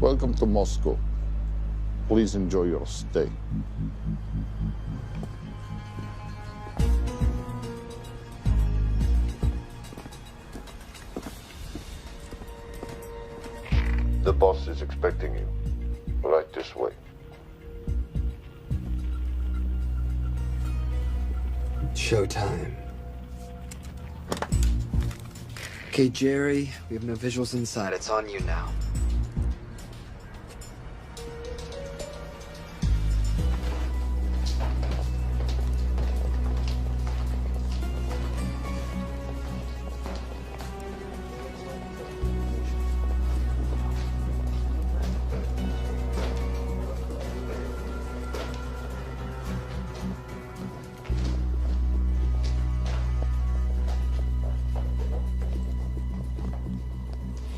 Welcome to Moscow. Please enjoy your stay. The boss is expecting you. Right this way. Showtime. Okay, Jerry, we have no visuals inside. It's on you now.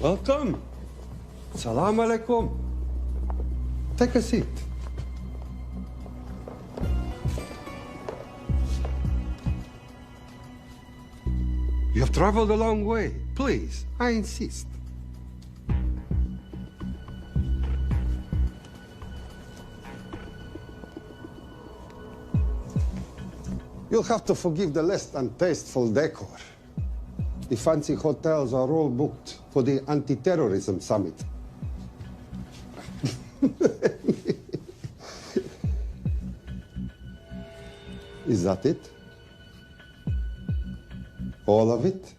Welcome. Salam alaikum. Take a seat. You have traveled a long way. Please, I insist. You'll have to forgive the less than tasteful decor. The fancy hotels are all booked for the anti-terrorism summit. Is that it? All of it?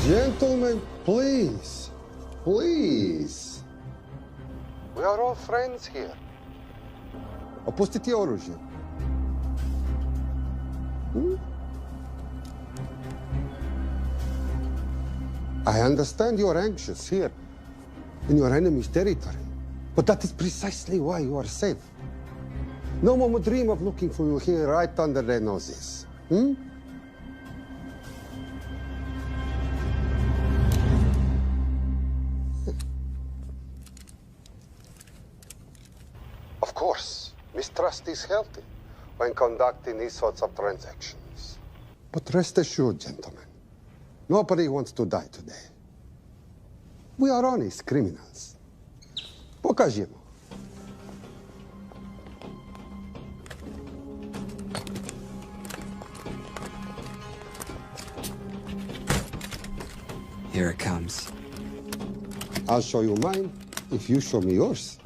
Gentlemen, please, please. We are all friends here. Опустите оружие. I understand you are anxious here in your enemy's territory, but that is precisely why you are safe. No one would dream of looking for you here right under their noses. Of course, mistrust is healthy when conducting these sorts of transactions. But rest assured, gentlemen, nobody wants to die today. We are honest criminals. Покажемо. Here it comes. I'll show you mine if you show me yours.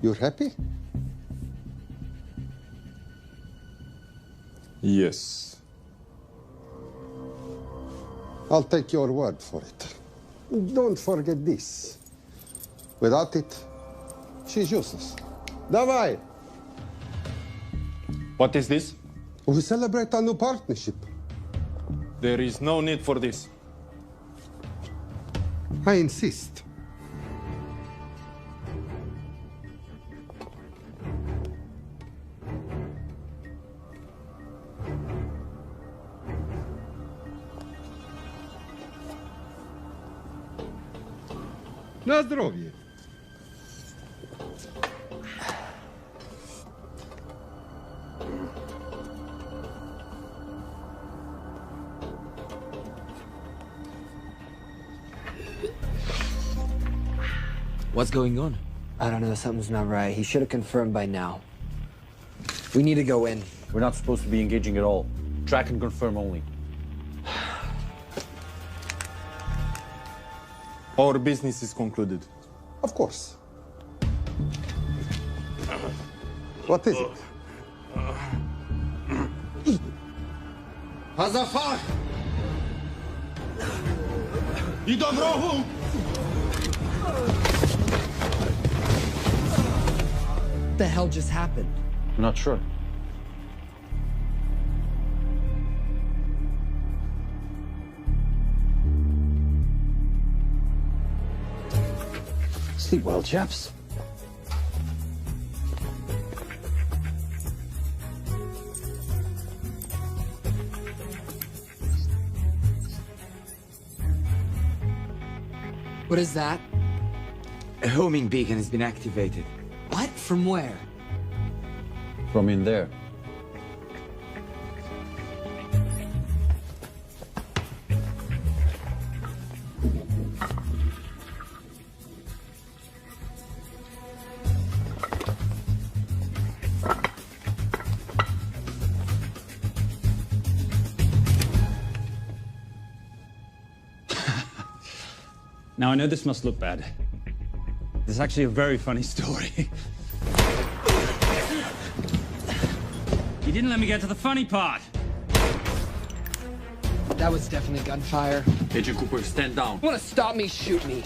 You're happy? Yes. I'll take your word for it. Don't forget this. Without it, she's useless. Давай! What is this? We celebrate a new partnership. There is no need for this. I insist. На здоровье. What's going on? I don't know. Something's not right. He should have confirmed by now. We need to go in. We're not supposed to be engaging at all. Track and confirm only. Our business is concluded. Of course. What is it? Азафар! І дорогу! What the hell just happened? I'm not sure. Sleep well, chaps. What is that? A homing beacon has been activated. What? From where? From in there. Now, I know this must look bad. It's actually a very funny story. You didn't let me get to the funny part. That was definitely gunfire. Agent Cooper, stand down. Want to stop me, shoot me.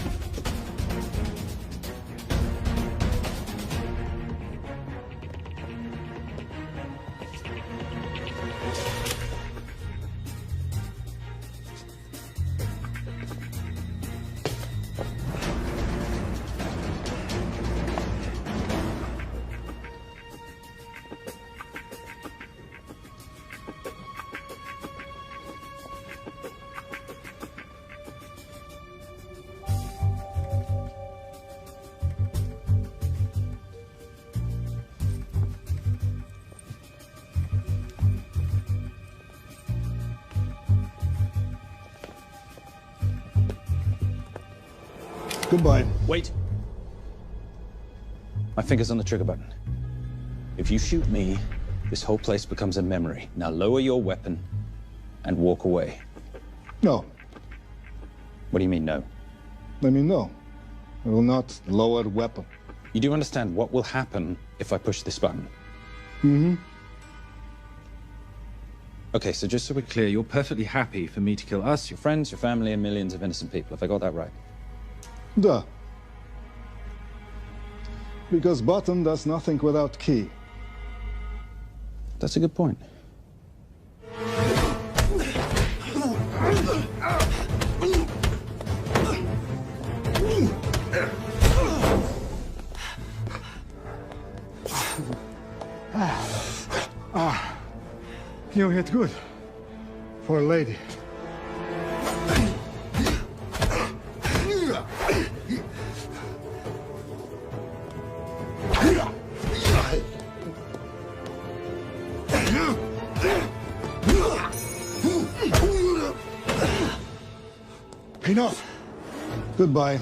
Goodbye. Wait. My finger's on the trigger button. If you shoot me, this whole place becomes a memory. Now lower your weapon and walk away. No. What do you mean, no? Let me know. I will not lower weapon. You do understand what will happen if I push this button? Mm-hmm. Okay, so just so we're clear, you're perfectly happy for me to kill us, your friends, your family, and millions of innocent people. Have I got that right? Duh. Because button does nothing without key. That's a good point. You hit good. For a lady. Enough. Goodbye.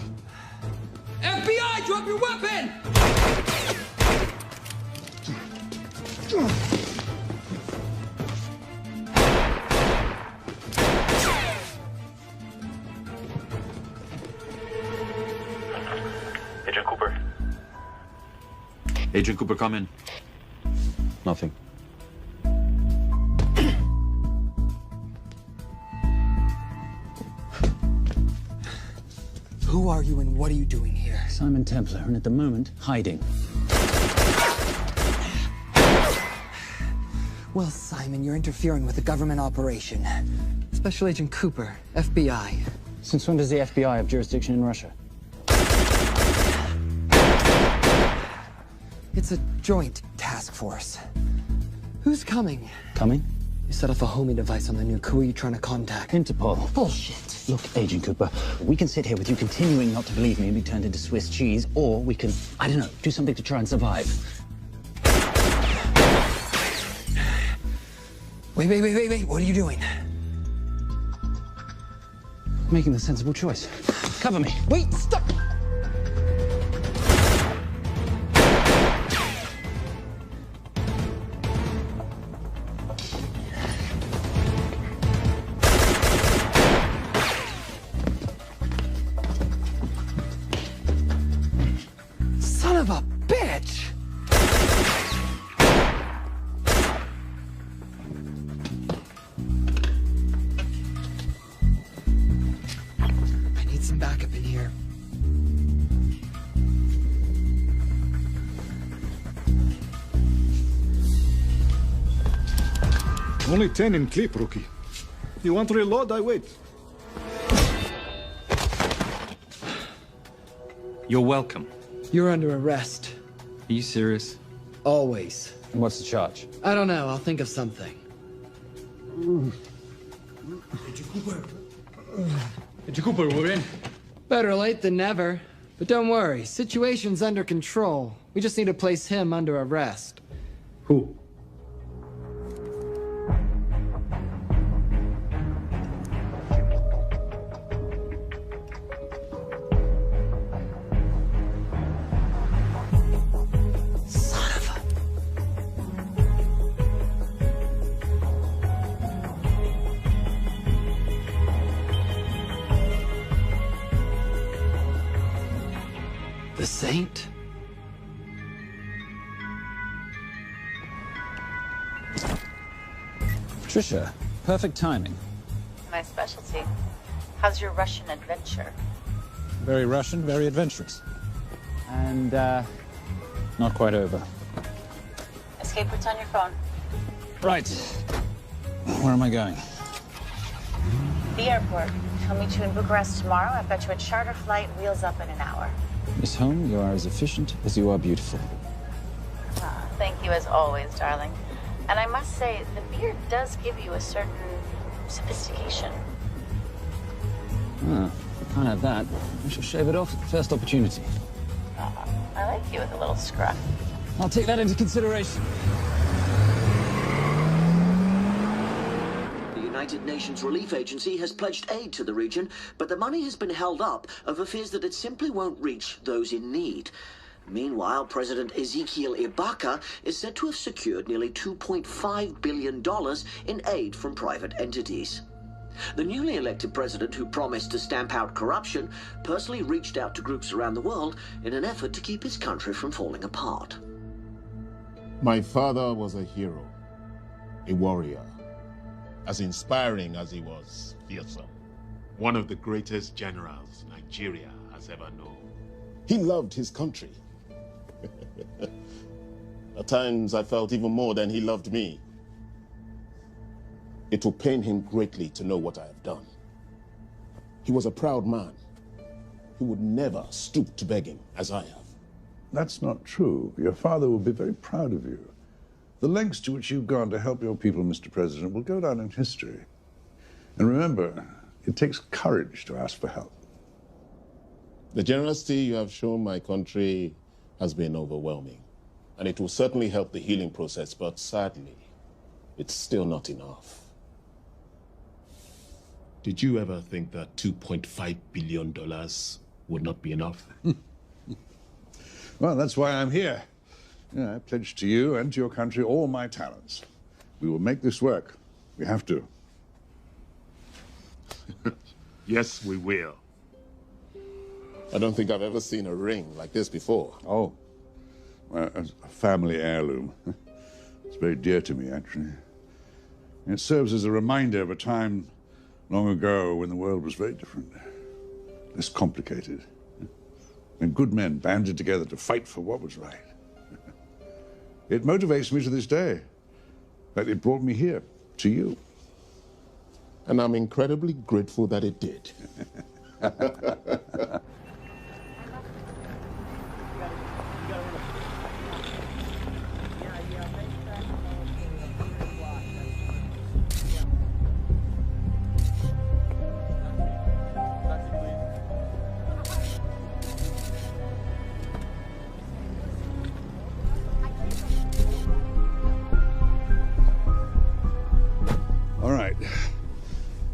FBI, drop your weapon! Agent Cooper. Agent Cooper, come in. Nothing. Who are you and what are you doing here? Simon Templar, and at the moment, hiding. Well, Simon, you're interfering with a government operation. Special Agent Cooper, FBI. Since when does the FBI have jurisdiction in Russia? It's a joint task force. Who's coming? Coming? You set off a homing device on the nuke. Who are you trying to contact? Interpol. Bullshit. Look, Agent Cooper, we can sit here with you continuing not to believe me and be turned into Swiss cheese, or we can, I don't know, do something to try and survive. Wait. What are you doing? Making the sensible choice. Cover me. Wait, stop! Son of a bitch! I need some backup in here. Only 10 in clip, rookie. You want to reload? I wait. You're welcome. You're under arrest. Are you serious? Always. And what's the charge? I don't know. I'll think of something. Agent Cooper, we're in. Better late than never. But don't worry. Situation's under control. We just need to place him under arrest. Who? The Saint? Trisha, perfect timing. My specialty. How's your Russian adventure? Very Russian, very adventurous. And, not quite over. Escape routes on your phone. Right. Where am I going? The airport. I'll meet you in Bucharest tomorrow. I've got you a charter flight, wheels up in an hour. Miss Holm, you are as efficient as you are beautiful. Thank you as always, darling. And I must say, the beard does give you a certain sophistication. Ah, if I can't have that, I shall shave it off at the first opportunity. I like you with a little scruff. I'll take that into consideration. The United Nations Relief Agency has pledged aid to the region, but the money has been held up over fears that it simply won't reach those in need. Meanwhile, President Ezekiel Ibaka is said to have secured nearly $2.5 billion in aid from private entities. The newly elected president, who promised to stamp out corruption, personally reached out to groups around the world in an effort to keep his country from falling apart. My father was a hero, a warrior, as inspiring as he was fearsome. One of the greatest generals Nigeria has ever known. He loved his country. At times, I felt even more than he loved me. It will pain him greatly to know what I have done. He was a proud man who would never stoop to begging as I have. That's not true. Your father will be very proud of you. The lengths to which you've gone to help your people, Mr. President, will go down in history. And remember, it takes courage to ask for help. The generosity you have shown my country has been overwhelming, and it will certainly help the healing process, but sadly, it's still not enough. Did you ever think that $2.5 billion would not be enough? Well, that's why I'm here. Yeah, I pledge to you and to your country all my talents. We will make this work. We have to. Yes, we will. I don't think I've ever seen a ring like this before. Oh, well, a family heirloom. It's very dear to me, actually. It serves as a reminder of a time long ago when the world was very different, less complicated, when good men banded together to fight for what was right. It motivates me to this day. In fact, it brought me here, to you. And I'm incredibly grateful that it did. All right.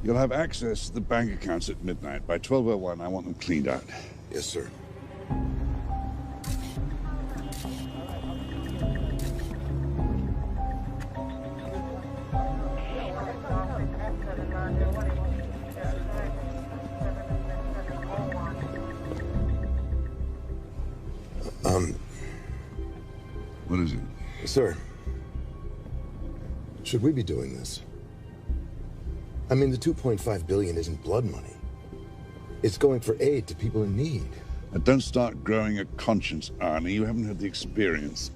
You'll have access to the bank accounts at midnight. By 12:01, I want them cleaned out. Yes, sir. What is it? Sir, should we be doing this? I mean, the $2.5 billion isn't blood money. It's going for aid to people in need. Now, don't start growing a conscience, Arnie. You haven't had the experience.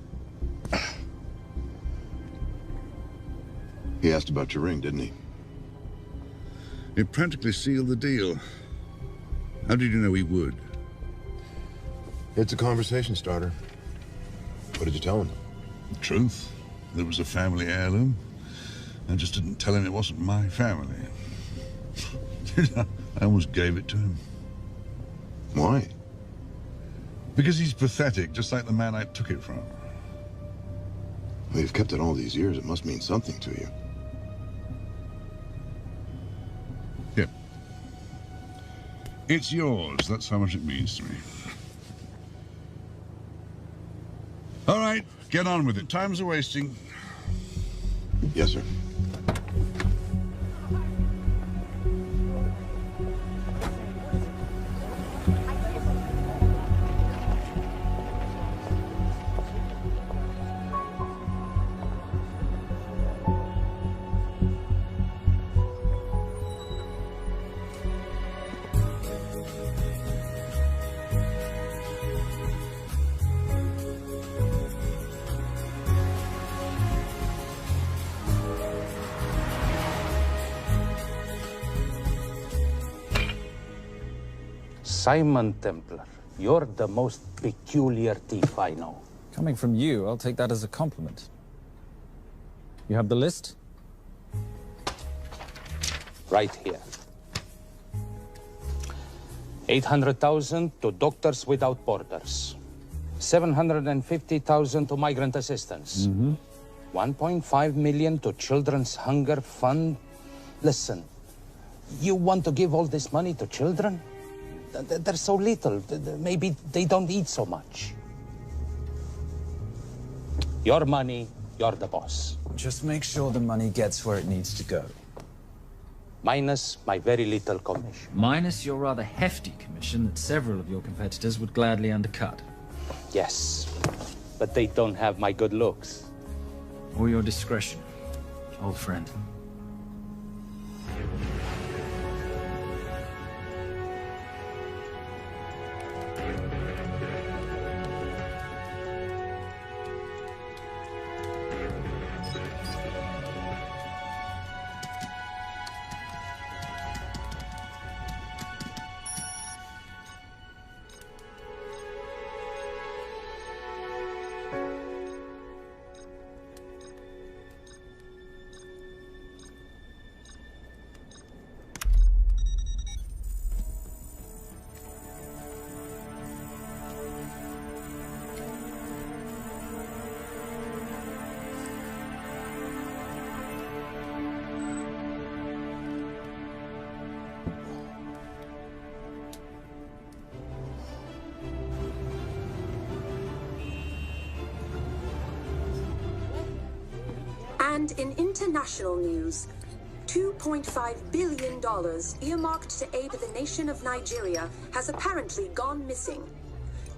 He asked about your ring, didn't he? It practically sealed the deal. How did you know he would? It's a conversation starter. What did you tell him? The truth. There was a family heirloom. I just didn't tell him it wasn't my family. I almost gave it to him. Why? Because he's pathetic, just like the man I took it from. Well, you've kept it all these years. It must mean something to you. Yeah. It's yours. That's how much it means to me. All right, get on with it. Time's a-wasting. Yes, sir. Simon Templar, you're the most peculiar thief I know. Coming from you, I'll take that as a compliment. You have the list? Right here. 800,000 to Doctors Without Borders. 750,000 to migrant assistance. 1.5 million to Children's Hunger Fund. Listen, you want to give all this money to children? They're so little. Maybe they don't eat so much. Your money, you're the boss. Just make sure the money gets where it needs to go. Minus my very little commission. Minus your rather hefty commission that several of your competitors would gladly undercut. Yes, but they don't have my good looks. Or your discretion, old friend. And in international news, $2.5 billion earmarked to aid the nation of Nigeria has apparently gone missing.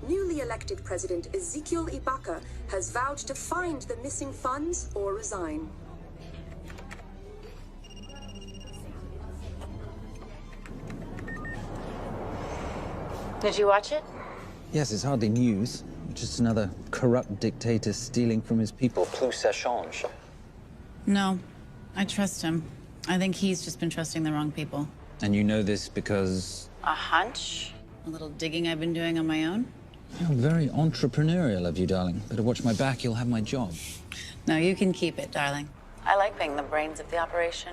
Newly elected President Ezekiel Ibaka has vowed to find the missing funds or resign. Did you watch it? Yes, it's hardly news. Just another corrupt dictator stealing from his people. Plus ça change. No, I trust him. I think he's just been trusting the wrong people. And you know this because... A hunch? A little digging I've been doing on my own? You're very entrepreneurial of you, darling. Better watch my back, you'll have my job. No, you can keep it, darling. I like being the brains of the operation.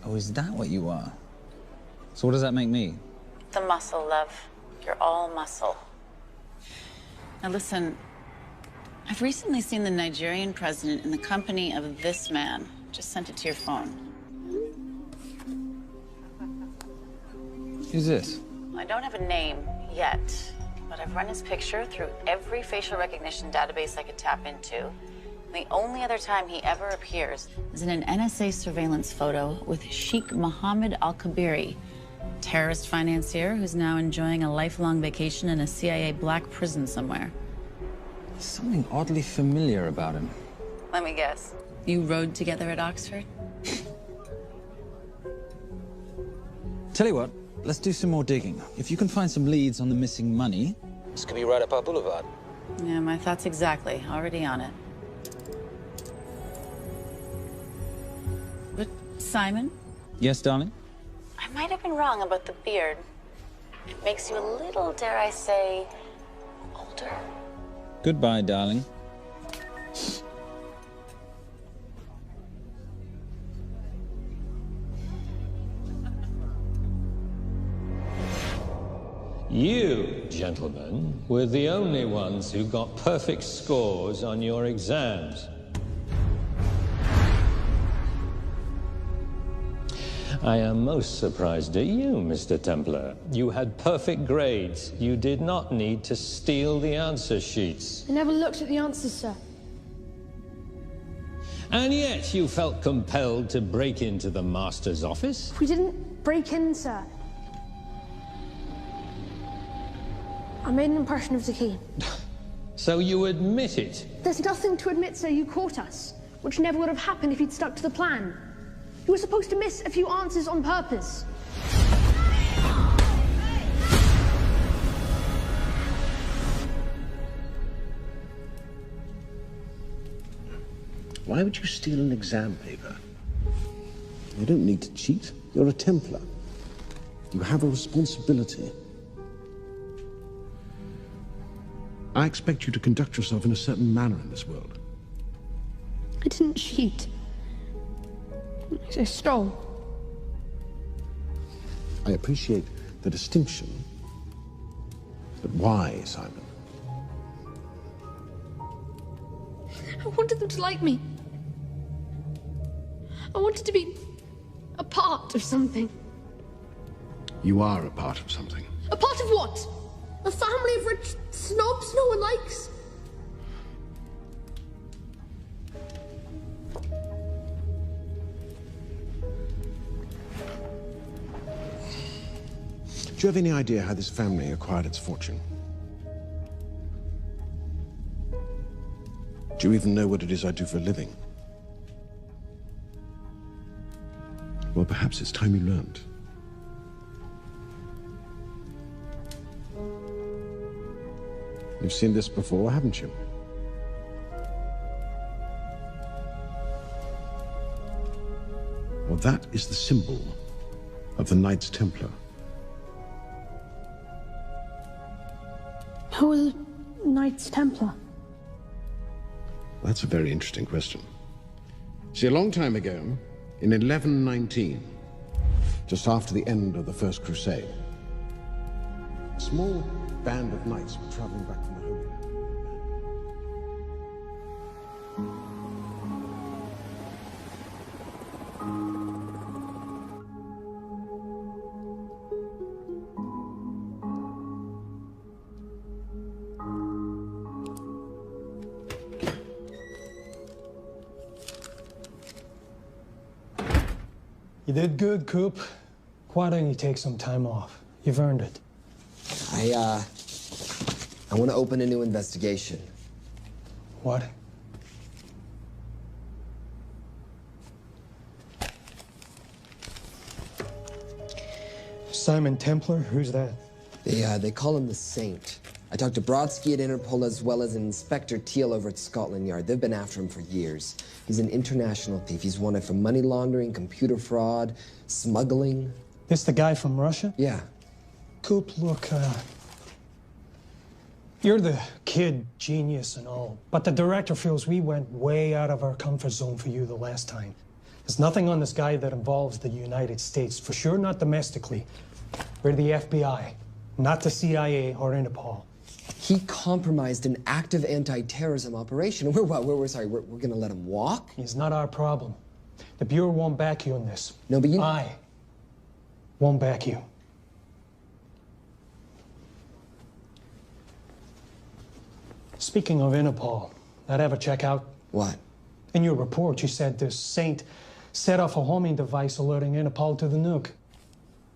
Oh, is that what you are? So what does that make me? The muscle, love. You're all muscle. Now listen, I've recently seen the Nigerian president in the company of this man. Just sent it to your phone. Who's this? I don't have a name yet, but I've run his picture through every facial recognition database I could tap into. The only other time he ever appears is in an NSA surveillance photo with Sheikh Mohammed Al-Kabiri, terrorist financier who's now enjoying a lifelong vacation in a CIA black prison somewhere. There's something oddly familiar about him. Let me guess. You rode together at Oxford? Tell you what, let's do some more digging. If you can find some leads on the missing money, this could be right up our boulevard. Yeah, my thoughts exactly. Already on it. Simon? Yes, darling? I might have been wrong about the beard. It makes you a little, dare I say, older. Goodbye, darling. You, gentlemen, were the only ones who got perfect scores on your exams. I am most surprised at you, Mr. Templar. You had perfect grades. You did not need to steal the answer sheets. I never looked at the answers, sir. And yet you felt compelled to break into the master's office? We didn't break in, sir. I made an impression of the key. So you admit it? There's nothing to admit, sir. You caught us, which never would have happened if you'd stuck to the plan. You were supposed to miss a few answers on purpose. Why would you steal an exam paper? You don't need to cheat. You're a Templar. You have a responsibility. I expect you to conduct yourself in a certain manner in this world. I didn't cheat. I stole. I appreciate the distinction. But why, Simon? I wanted them to like me. I wanted to be a part of something. You are a part of something. A part of what? A family of rich snobs no one likes? Do you have any idea how this family acquired its fortune? Do you even know what it is I do for a living? Well, perhaps it's time you learned. You've seen this before, haven't you? Well, that is the symbol of the Knights Templar. Who are the Knights Templar? That's a very interesting question. See, a long time ago, in 1119, just after the end of the First Crusade, a small band of knights were traveling back from the Holy Land. You did good, Coop. Why don't you take some time off? You've earned it. I want to open a new investigation. What? Simon Templar? Who's that? They call him the Saint. I talked to Brodsky at Interpol as well as Inspector Teal over at Scotland Yard. They've been after him for years. He's an international thief. He's wanted for money laundering, computer fraud, smuggling. This the guy from Russia? Yeah. Coop, look, you're the kid genius and all, but the director feels we went way out of our comfort zone for you the last time. There's nothing on this guy that involves the United States, for sure not domestically. We're the FBI, not the CIA or Interpol. He compromised an active anti-terrorism operation. We're gonna let him walk? It's not our problem. The Bureau won't back you on this. No, but you... I won't back you. Speaking of Interpol, that ever check out? What? In your report, you said this Saint set off a homing device alerting Interpol to the nuke.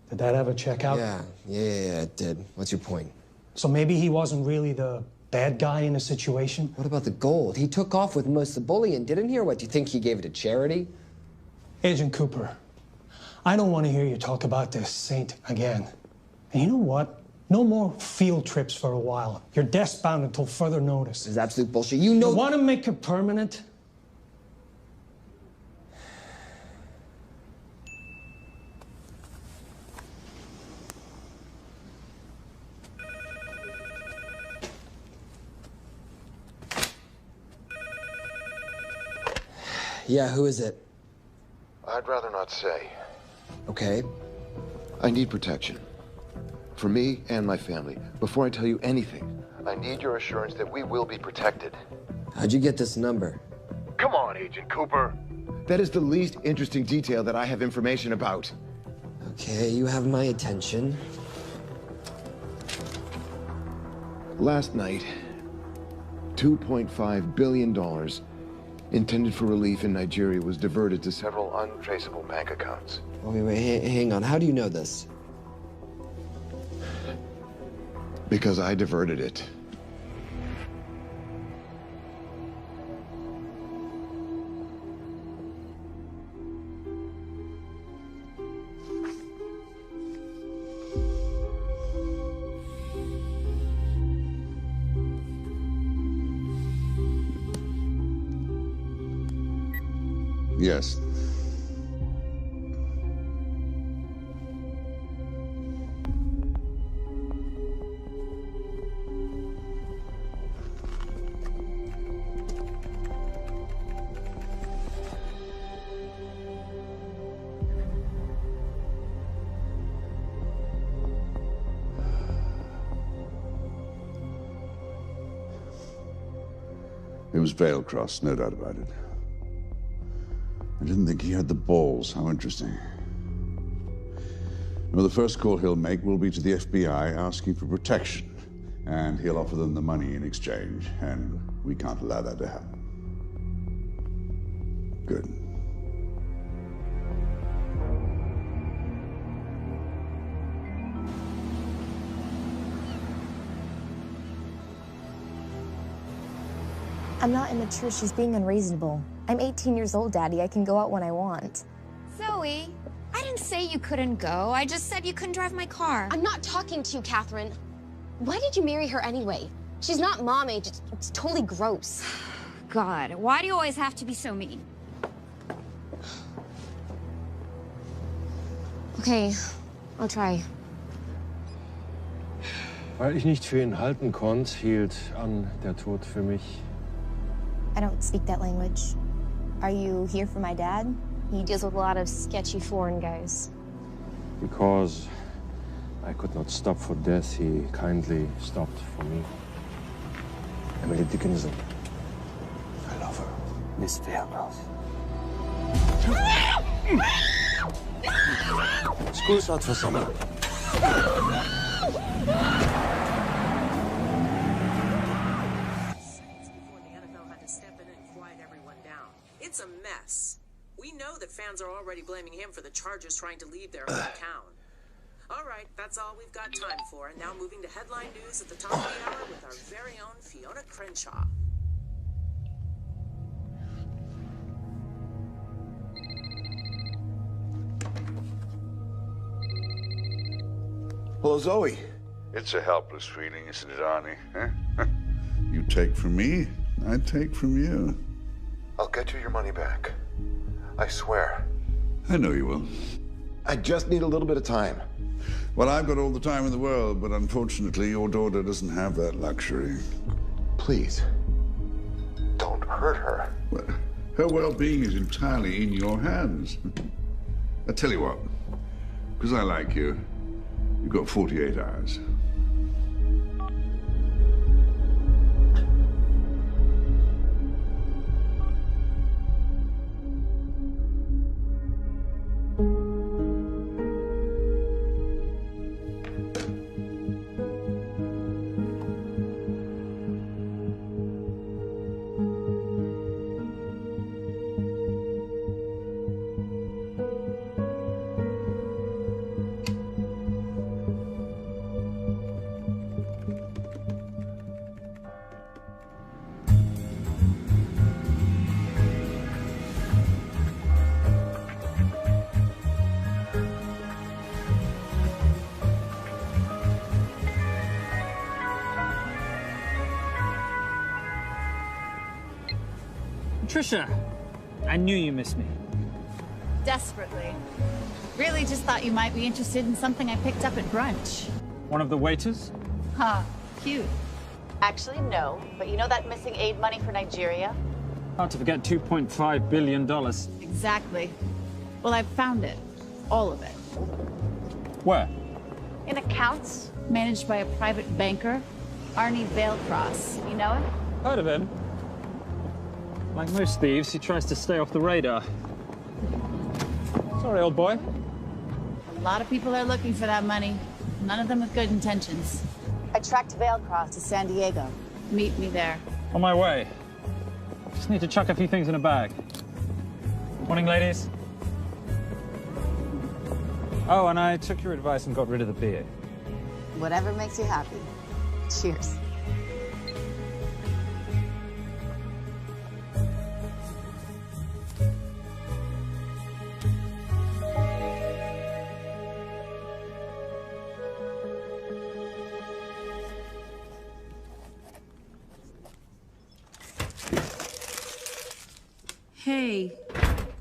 Did that ever check out? Yeah, it did. What's your point? So maybe he wasn't really the bad guy in the situation? What about the gold? He took off with most of the bullion, didn't he? Or what, do you think he gave it to charity? Agent Cooper, I don't want to hear you talk about this Saint again. And you know what? No more field trips for a while. You're desk-bound until further notice. This is absolute bullshit. You know... You want to make it permanent? Yeah, who is it? I'd rather not say. Okay. I need protection. For me and my family. Before I tell you anything, I need your assurance that we will be protected. How'd you get this number? Come on, Agent Cooper. That is the least interesting detail that I have information about. Okay, you have my attention. Last night, $2.5 billion intended for relief in Nigeria was diverted to several untraceable bank accounts. Wait, hang on. How do you know this? Because I diverted it. Yes. It was Veilcross, no doubt about it. I didn't think he had the balls. How interesting. Well, the first call he'll make will be to the FBI asking for protection. And he'll offer them the money in exchange. And we can't allow that to happen. Good. I'm not immature. She's being unreasonable. I'm 18 years old, Daddy. I can go out when I want. Zoe, I didn't say you couldn't go. I just said you couldn't drive my car. I'm not talking to you, Catherine. Why did you marry her anyway? She's not mom age. It's totally gross. God, why do you always have to be so mean? Okay, I'll try. Weil ich nicht für ihn halten konnte, hielt an der Tod für mich. I don't speak that language. Are you here for my dad? He deals with a lot of sketchy foreign guys. Because I could not stop for death, he kindly stopped for me. Emily Dickinson. I love her. Miss Veilcross. School's out for summer. It's a mess. We know that fans are already blaming him for the Chargers trying to leave their hometown. All right, that's all we've got time for. And now moving to headline news at the top of the hour with our very own Fiona Crenshaw. Hello, Zoe. It's a helpless feeling, isn't it, Arnie? Huh? You take from me, I take from you. I'll get you your money back. I swear. I know you will. I just need a little bit of time. Well, I've got all the time in the world, but unfortunately, your daughter doesn't have that luxury. Please, don't hurt her. Well, her well-being is entirely in your hands. I tell you what, because I like you, you've got 48 hours. Trisha, I knew you missed me. Desperately. Really just thought you might be interested in something I picked up at brunch. One of the waiters? Huh, cute. Actually, no. But you know that missing aid money for Nigeria? Hard to forget $2.5 billion. Exactly. Well, I've found it. All of it. Where? In accounts managed by a private banker, Arnie Vailcross. You know him? Heard of him. Like most thieves, he tries to stay off the radar. Sorry, old boy. A lot of people are looking for that money. None of them with good intentions. I tracked Vailcross to San Diego. Meet me there. On my way. Just need to chuck a few things in a bag. Morning, ladies. Oh, and I took your advice and got rid of the beer. Whatever makes you happy. Cheers. Hey.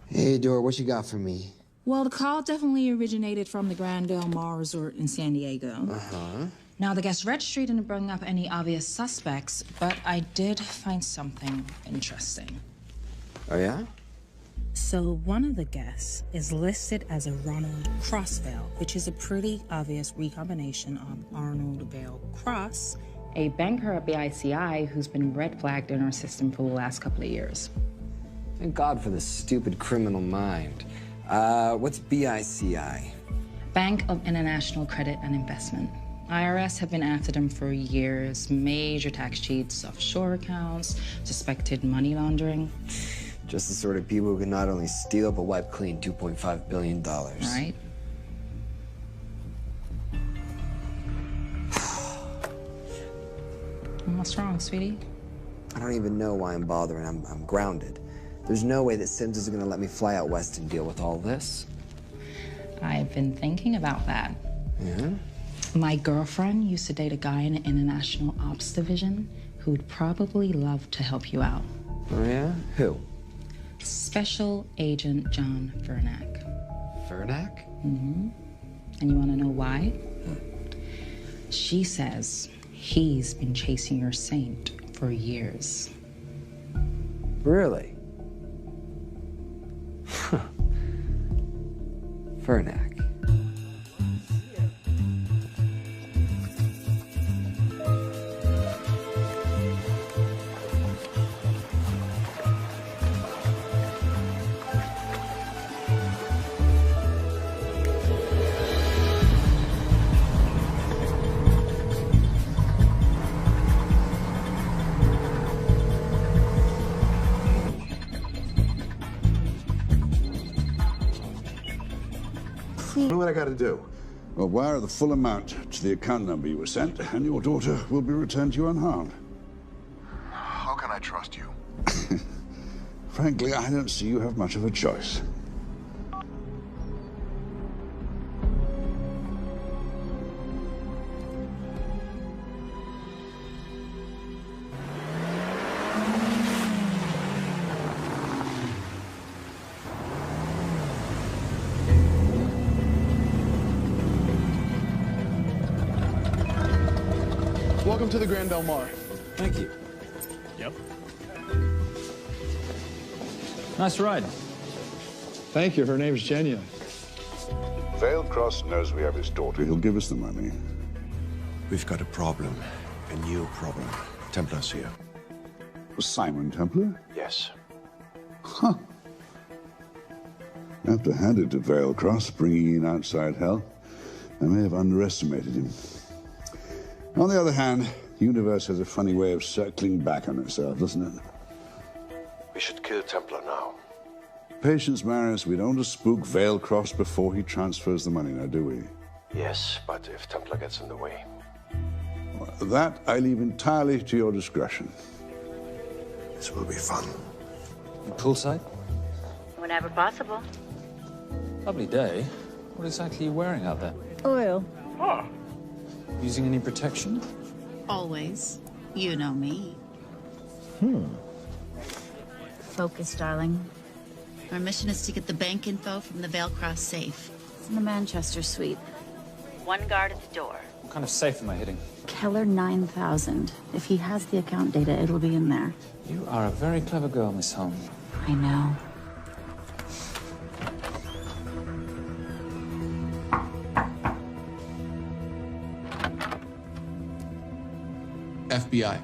Hey, Dora, what you got for me? Well, the call definitely originated from the Grand Del Mar Resort in San Diego. Uh-huh. Now, the guest registry didn't bring up any obvious suspects, but I did find something interesting. Oh, yeah? So one of the guests is listed as a Ronald Crossvale, which is a pretty obvious recombination of Arnold Vale Cross, a banker at BICI who's been red flagged in our system for the last couple of years. Thank God for this stupid criminal mind. What's BICI? Bank of International Credit and Investment. IRS have been after them for years. Major tax cheats, offshore accounts, suspected money laundering. Just the sort of people who can not only steal, but wipe clean $2.5 billion. Right? What's wrong, sweetie? I don't even know why I'm bothering. I'm grounded. There's no way that Sims is gonna let me fly out west and deal with all this. I've been thinking about that. Yeah? My girlfriend used to date a guy in the International Ops Division who'd probably love to help you out. Oh, yeah? Who? Special Agent John Vernack. Vernack? Mm-hmm. And you want to know why? She says he's been chasing your saint for years. Really? Vernack. What I gotta do? Well, wire the full amount to the account number you were sent, and your daughter will be returned to you unharmed. How can I trust you? Frankly, I don't see you have much of a choice. Welcome to the Grand Del Mar. Thank you. Yep. Nice ride. Thank you. Her name's Genya. Vailcross knows we have his daughter. He'll give us the money. We've got a problem. A new problem. Templar's here. Was Simon Templar? Yes. Huh. I have to hand it to Vailcross, bringing in outside help. I may have underestimated him. On the other hand, the universe has a funny way of circling back on itself, doesn't it? We should kill Templar now. Patience, Maris. We don't want to spook Vailcross before he transfers the money, now, do we? Yes, but if Templar gets in the way... That I leave entirely to your discretion. This will be fun. Poolside? Whenever possible. Lovely day. What exactly are you wearing out there? Oil. Oh. Using any protection? Always. You know me. Focus, darling. Our mission is to get the bank info from the Vailcross safe. It's in the Manchester suite. One guard at the door. kind of safe am I hitting? Keller 9000. If he has the account data, it'll be in there. You are a very clever girl, Miss Holm. I know. FBI.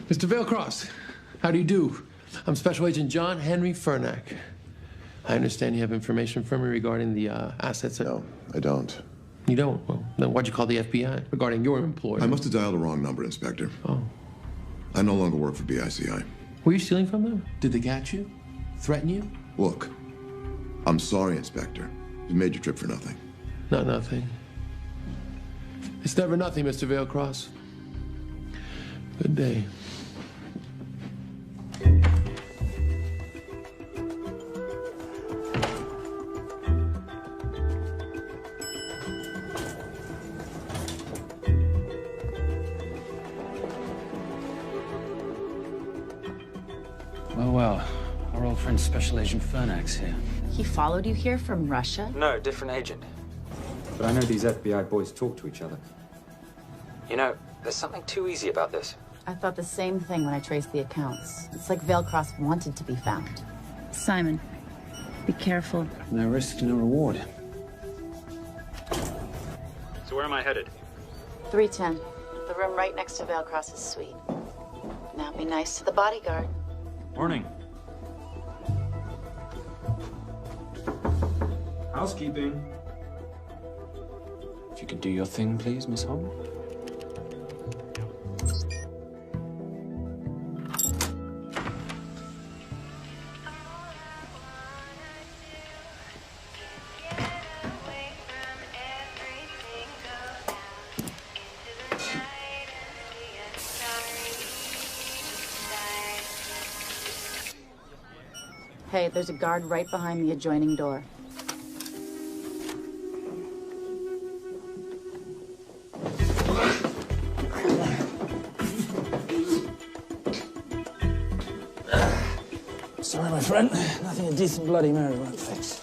Mr. Vailcross, how do you do? I'm Special Agent John Henry Fernack. I understand you have information for me regarding the assets. No, I don't. You don't? Well, then why'd you call the FBI regarding your employer? I must have dialed the wrong number, Inspector. Oh. I no longer work for BICI. Were you stealing from them? Did they catch you? Threaten you? Look, I'm sorry, Inspector. You made your trip for nothing. Not nothing. It's never nothing, Mr. Vailcross. Good day. Well, our old friend Special Agent Fernack's here. He followed you here from Russia? No, different agent. But I know these FBI boys talk to each other. You know, there's something too easy about this. I thought the same thing when I traced the accounts. It's like Vailcross wanted to be found. Simon, be careful. No risk, no reward. So where am I headed? 310. The room right next to Vailcross's suite. Now be nice to the bodyguard. Morning. Housekeeping. If you could do your thing, please, Miss Holm. Hey, there's a guard right behind the adjoining door. Sorry, my friend. Nothing a decent Bloody Mary won't fix.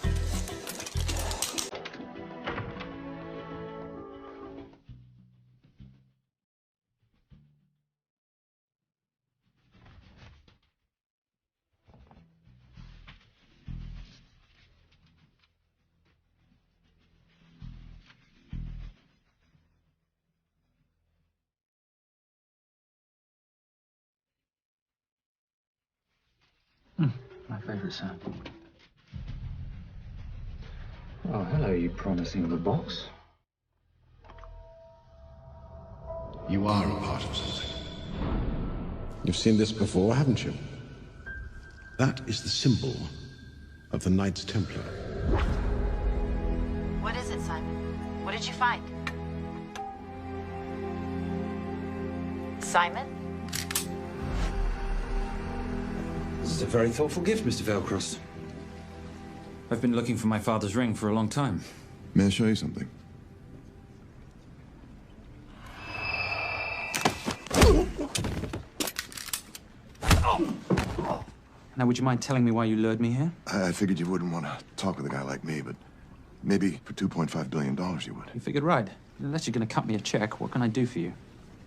My favorite sound. Oh, hello, you promising little box. You are a part of something. You've seen this before, haven't you? That is the symbol of the Knights Templar. What is it, Simon? What did you find? Simon? This is a very thoughtful gift, Mr. Vailcross. I've been looking for my father's ring for a long time. May I show you something? Now, would you mind telling me why you lured me here? I figured you wouldn't want to talk with a guy like me, but maybe for $2.5 billion you would. You figured right. Unless you're going to cut me a check, what can I do for you?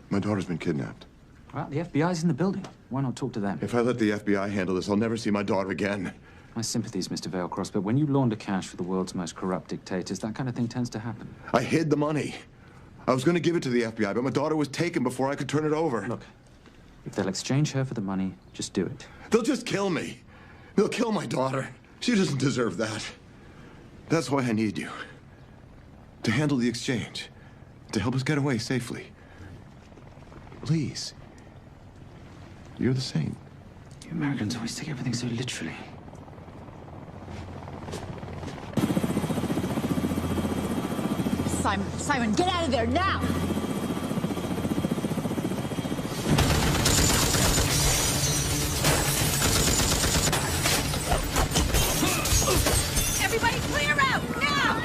My daughter's been kidnapped. Well, the FBI's in the building. Why not talk to them? If I let the FBI handle this, I'll never see my daughter again. My sympathies, Mr. Vailcross, but when you launder cash for the world's most corrupt dictators, that kind of thing tends to happen. I hid the money. I was going to give it to the FBI, but my daughter was taken before I could turn it over. Look, if they'll exchange her for the money, just do it. They'll just kill me. They'll kill my daughter. She doesn't deserve that. That's why I need you. To handle the exchange. To help us get away safely. Please. You're the saint. You Americans always take everything so literally. Simon, get out of there now! Everybody clear out, now!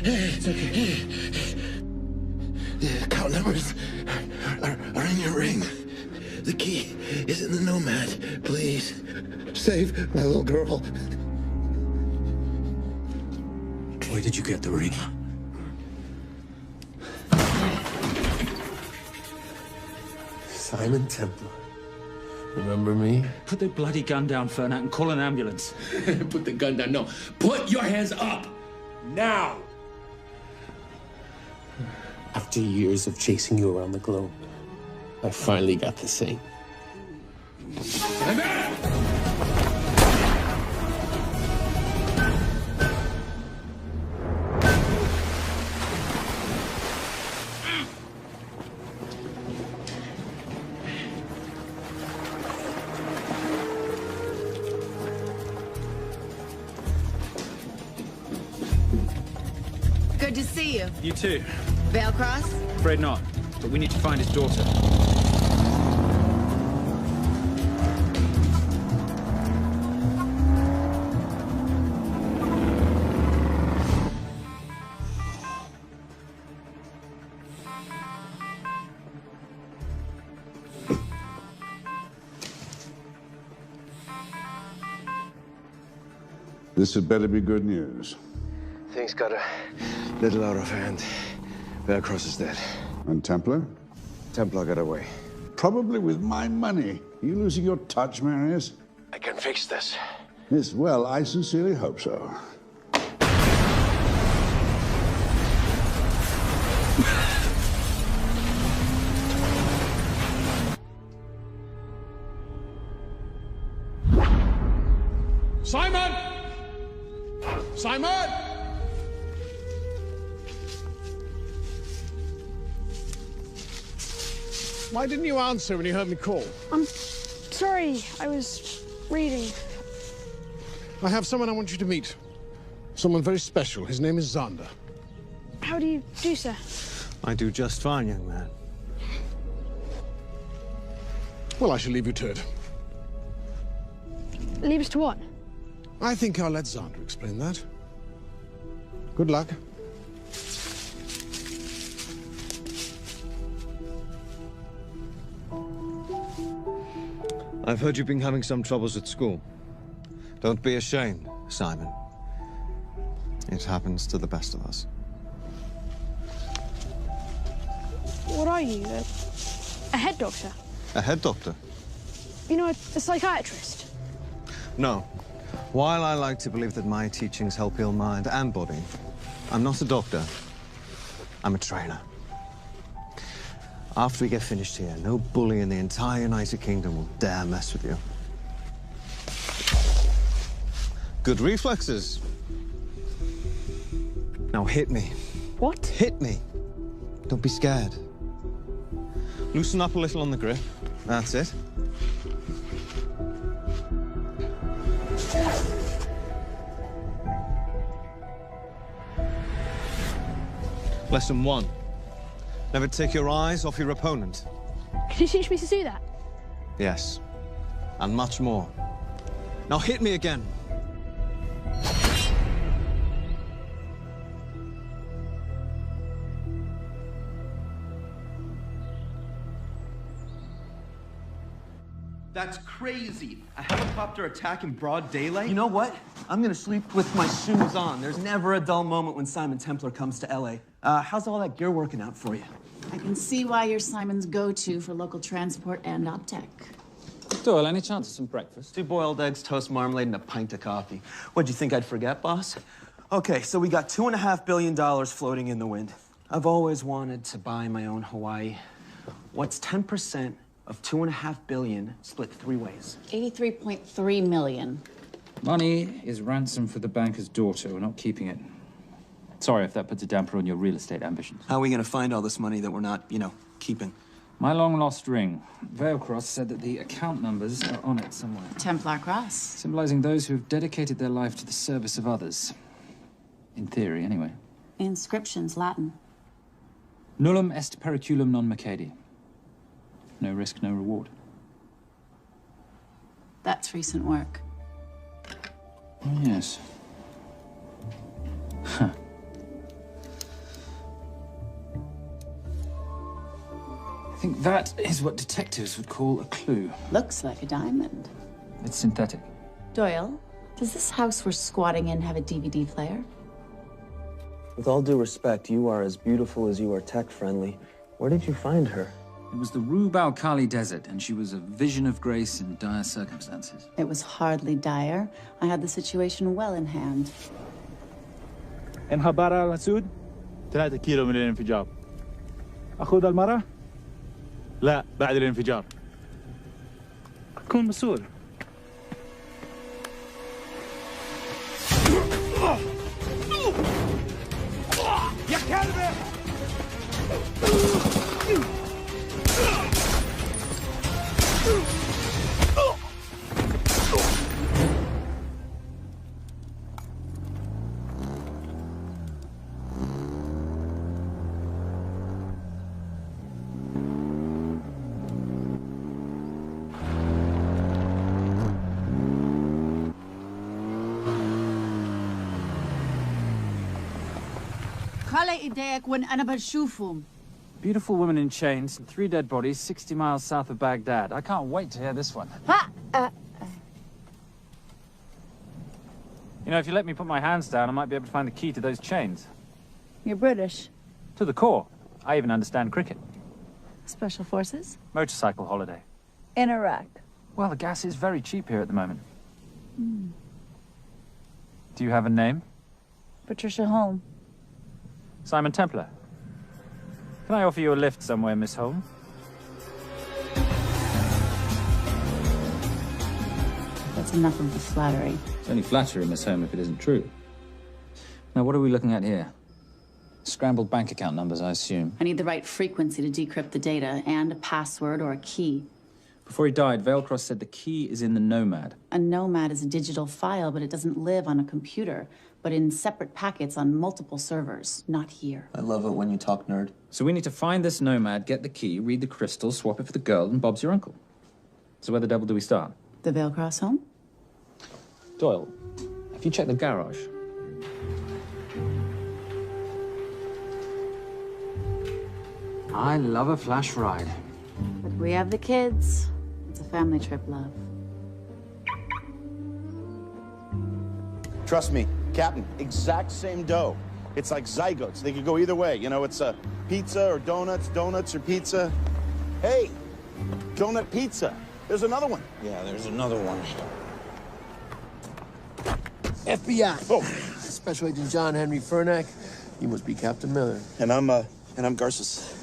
It's okay. The account numbers are in your ring. The key is in the Nomad. Please, save my little girl. Where did you get the ring? Simon Templar. Remember me? Put the bloody gun down, Fernak, and call an ambulance. Put the gun down. No. Put your hands up. Now. After years of chasing you around the globe, I finally got the saint. Good to see you. You too. Vale Cross? Afraid not, but we need to find his daughter. This had better be good news. Things got a little out of hand. Vale Cross is dead. And Templar? Templar got away. Probably with my money. Are you losing your touch, Marius? I can fix this. Yes, well, I sincerely hope so. Simon! Simon! Why didn't you answer when you heard me call? I'm sorry, I was reading. I have someone I want you to meet. Someone very special. His name is Xander. How do you do, sir? I do just fine, young man. Well, I shall leave you to it. Leave us to what? I think I'll let Xander explain that. Good luck. I've heard you've been having some troubles at school. Don't be ashamed, Simon. It happens to the best of us. What are you, a head doctor? A head doctor? You know, a psychiatrist? No. While I like to believe that my teachings help heal mind and body, I'm not a doctor. I'm a trainer. After we get finished here, no bully in the entire United Kingdom will dare mess with you. Good reflexes. Now hit me. What? Hit me. Don't be scared. Loosen up a little on the grip. That's it. Lesson 1. Never take your eyes off your opponent. Can you teach me to do that? Yes. And much more. Now hit me again. That's crazy. A helicopter attack in broad daylight? You know what? I'm gonna sleep with my shoes on. There's never a dull moment when Simon Templar comes to LA. How's all that gear working out for you? I can see why you're Simon's go-to for local transport and optech. Doyle, any chance of some breakfast? 2 boiled eggs, toast, marmalade, and a pint of coffee. What'd you think I'd forget, boss? Okay, so we got $2.5 billion floating in the wind. I've always wanted to buy my own Hawaii. What's 10% of $2.5 billion split 3 ways? 83.3 million. Money is ransom for the banker's daughter. We're not keeping it. Sorry if that puts a damper on your real estate ambitions. How are we gonna find all this money that we're not, keeping? My long-lost ring. Vale Cross said that the account numbers are on it somewhere. Templar Cross. Symbolizing those who have dedicated their life to the service of others. In theory, anyway. Inscription's Latin. Nullum est periculum non mercedi. No risk, no reward. That's recent work. Oh, yes. Huh. think that is what detectives would call a clue. Looks like a diamond. It's synthetic. Doyle, does this house we're squatting in have a DVD player? With all due respect, you are as beautiful as you are tech-friendly. Where did you find her? It was the Rub al-Khali Desert, and she was a vision of grace in dire circumstances. It was hardly dire. I had the situation well in hand. انخبار على السود 3 كيلو من الانفجار. أخذ المرة؟ لا، بعد الانفجار. كن مسؤول. يا كلبة! خلي ايديك وين انا بشوفهم. Beautiful woman in chains and 3 dead bodies 60 miles south of Baghdad. I can't wait to hear this one. You know, if you let me put my hands down, I might be able to find the key to those chains. You're British. To the core. I even understand cricket. Special forces? Motorcycle holiday. In Iraq. Well, the gas is very cheap here at the moment. Do you have a name? Patricia Holm. Simon Templar. Can I offer you a lift somewhere, Miss Holm? That's enough of the flattery. It's only flattery, Miss Holm, if it isn't true. Now, what are we looking at here? Scrambled bank account numbers, I assume. I need the right frequency to decrypt the data and a password or a key. Before he died, Veilcross said the key is in the Nomad. A Nomad is a digital file, but it doesn't live on a computer, but in separate packets on multiple servers, not here. I love it when you talk nerd. So we need to find this Nomad, get the key, read the crystal, swap it for the girl, and Bob's your uncle. So where the devil do we start? The Veilcross home? Doyle, have you checked the garage? I love a flash ride. But we have the kids. It's a family trip, love. Trust me, Captain, exact same dough. It's like zygotes. They could go either way. You know, it's a pizza or donuts, donuts or pizza. Hey, donut pizza. There's another one. Yeah, there's another one. FBI. Oh. Special Agent John Henry Furnack. You must be Captain Miller. And I'm Garces.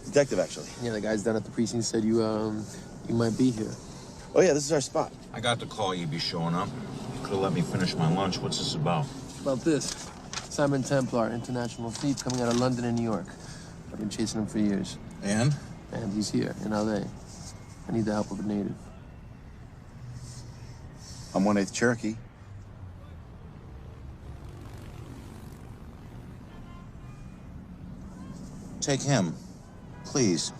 Detective, actually. Yeah, the guys down at the precinct said you might be here. Oh, yeah, this is our spot. I got the call you'd be showing up. You could have let me finish my lunch. What's this about? About this. Simon Templar, international thief coming out of London and New York. I've been chasing him for years. And? And he's here, in L.A. I need the help of a native. I'm 1/8 Cherokee. Take him, please.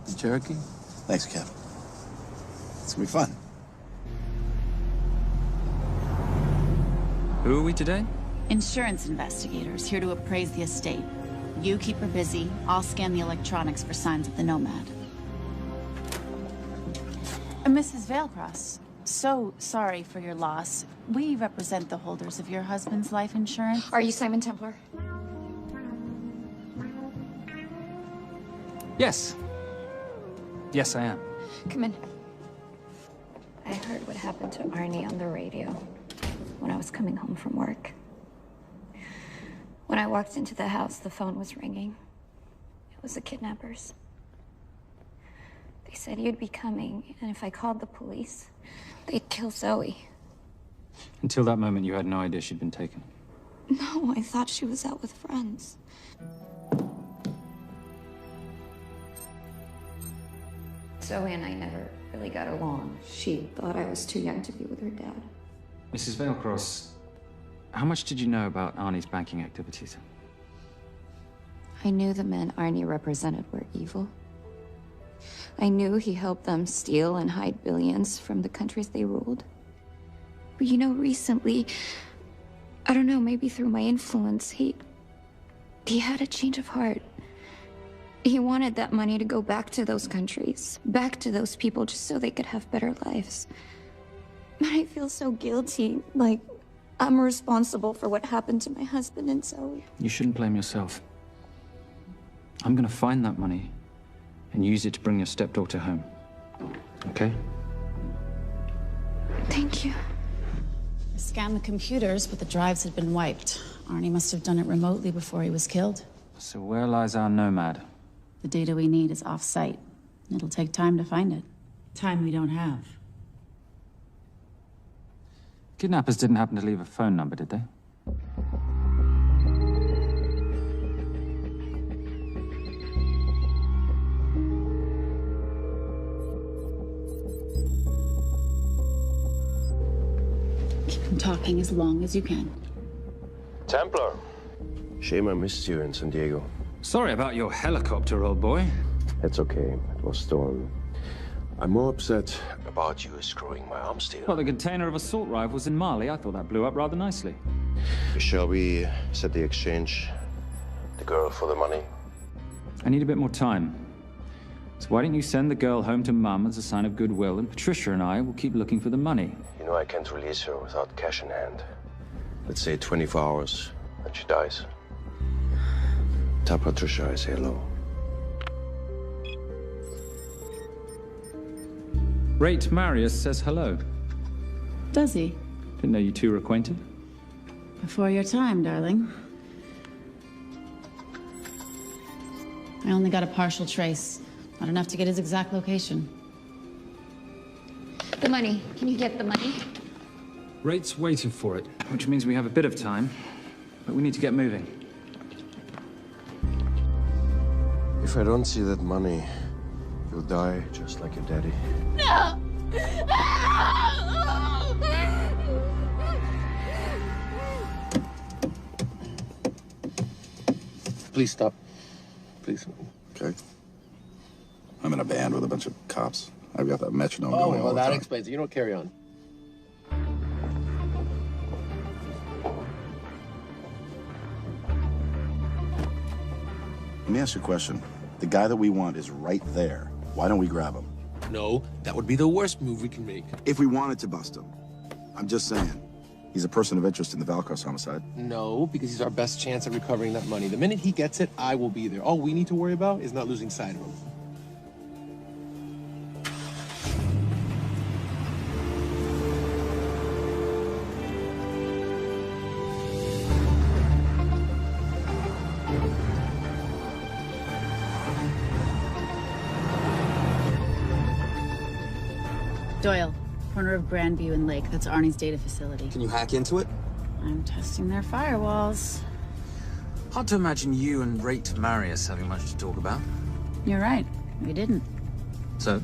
The Cherokee? Thanks, Cap. It's gonna be fun. Who are we today? Insurance investigators here to appraise the estate. You keep her busy. I'll scan the electronics for signs of the Nomad. Mrs. Veilcross, so sorry for your loss. We represent the holders of your husband's life insurance. Are you Simon Templar? Yes. Yes, I am. Come in. I heard what happened to Arnie on the radio when I was coming home from work. When I walked into the house, the phone was ringing. It was the kidnappers. They said you'd be coming, and if I called the police, they'd kill Zoe. Until that moment, you had no idea she'd been taken. No, I thought she was out with friends. Zoe and I never really got along. She thought I was too young to be with her dad. Mrs. Veilcross, how much did you know about Arnie's banking activities? I knew the men Arnie represented were evil. I knew he helped them steal and hide billions from the countries they ruled. But you know, recently, I don't know, maybe through my influence, he had a change of heart. He wanted that money to go back to those countries, back to those people, just so they could have better lives. But I feel so guilty, like I'm responsible for what happened to my husband and Zoe. You shouldn't blame yourself. I'm gonna find that money and use it to bring your stepdaughter home. Okay? Thank you. I scanned the computers, but the drives had been wiped. Arnie must have done it remotely before he was killed. So where lies our nomad? The data we need is off-site. It'll take time to find it. Time we don't have. Kidnappers didn't happen to leave a phone number, did they? Keep them talking as long as you can. Templar. Shame I missed you in San Diego. Sorry about your helicopter, old boy. It's okay. It was stolen. I'm more upset about you screwing my arm steal. Well, the container of assault rifles in Mali, I thought that blew up rather nicely. Shall we set the exchange? The girl for the money? I need a bit more time. So why don't you send the girl home to Mum as a sign of goodwill, and Patricia and I will keep looking for the money. You know I can't release her without cash in hand. Let's say 24 hours, and she dies. Tell Patricia I say hello. Rate Marius says hello. Does he? Didn't know you two were acquainted. Before your time, darling. I only got a partial trace. Not enough to get his exact location. The money. Can you get the money? Rate's waiting for it, which means we have a bit of time, but we need to get moving. If I don't see that money, you'll die just like your daddy. No! Please stop. Please. Okay. I'm in a band with a bunch of cops. I've got that metronome Oh, going all well, the that time. explains it. You don't carry on. Let me ask you a question. The guy that we want is right there. Why don't we grab him? No, that would be the worst move we can make. If we wanted to bust him. I'm just saying. He's a person of interest in the Valkos homicide. No, because he's our best chance at recovering that money. The minute he gets it, I will be there. All we need to worry about is not losing sight of him. Doyle, corner of Grandview and Lake. That's Arnie's data facility. Can you hack into it? I'm testing their firewalls. Hard to imagine you and Rate Marius having much to talk about. You're right. We didn't. So,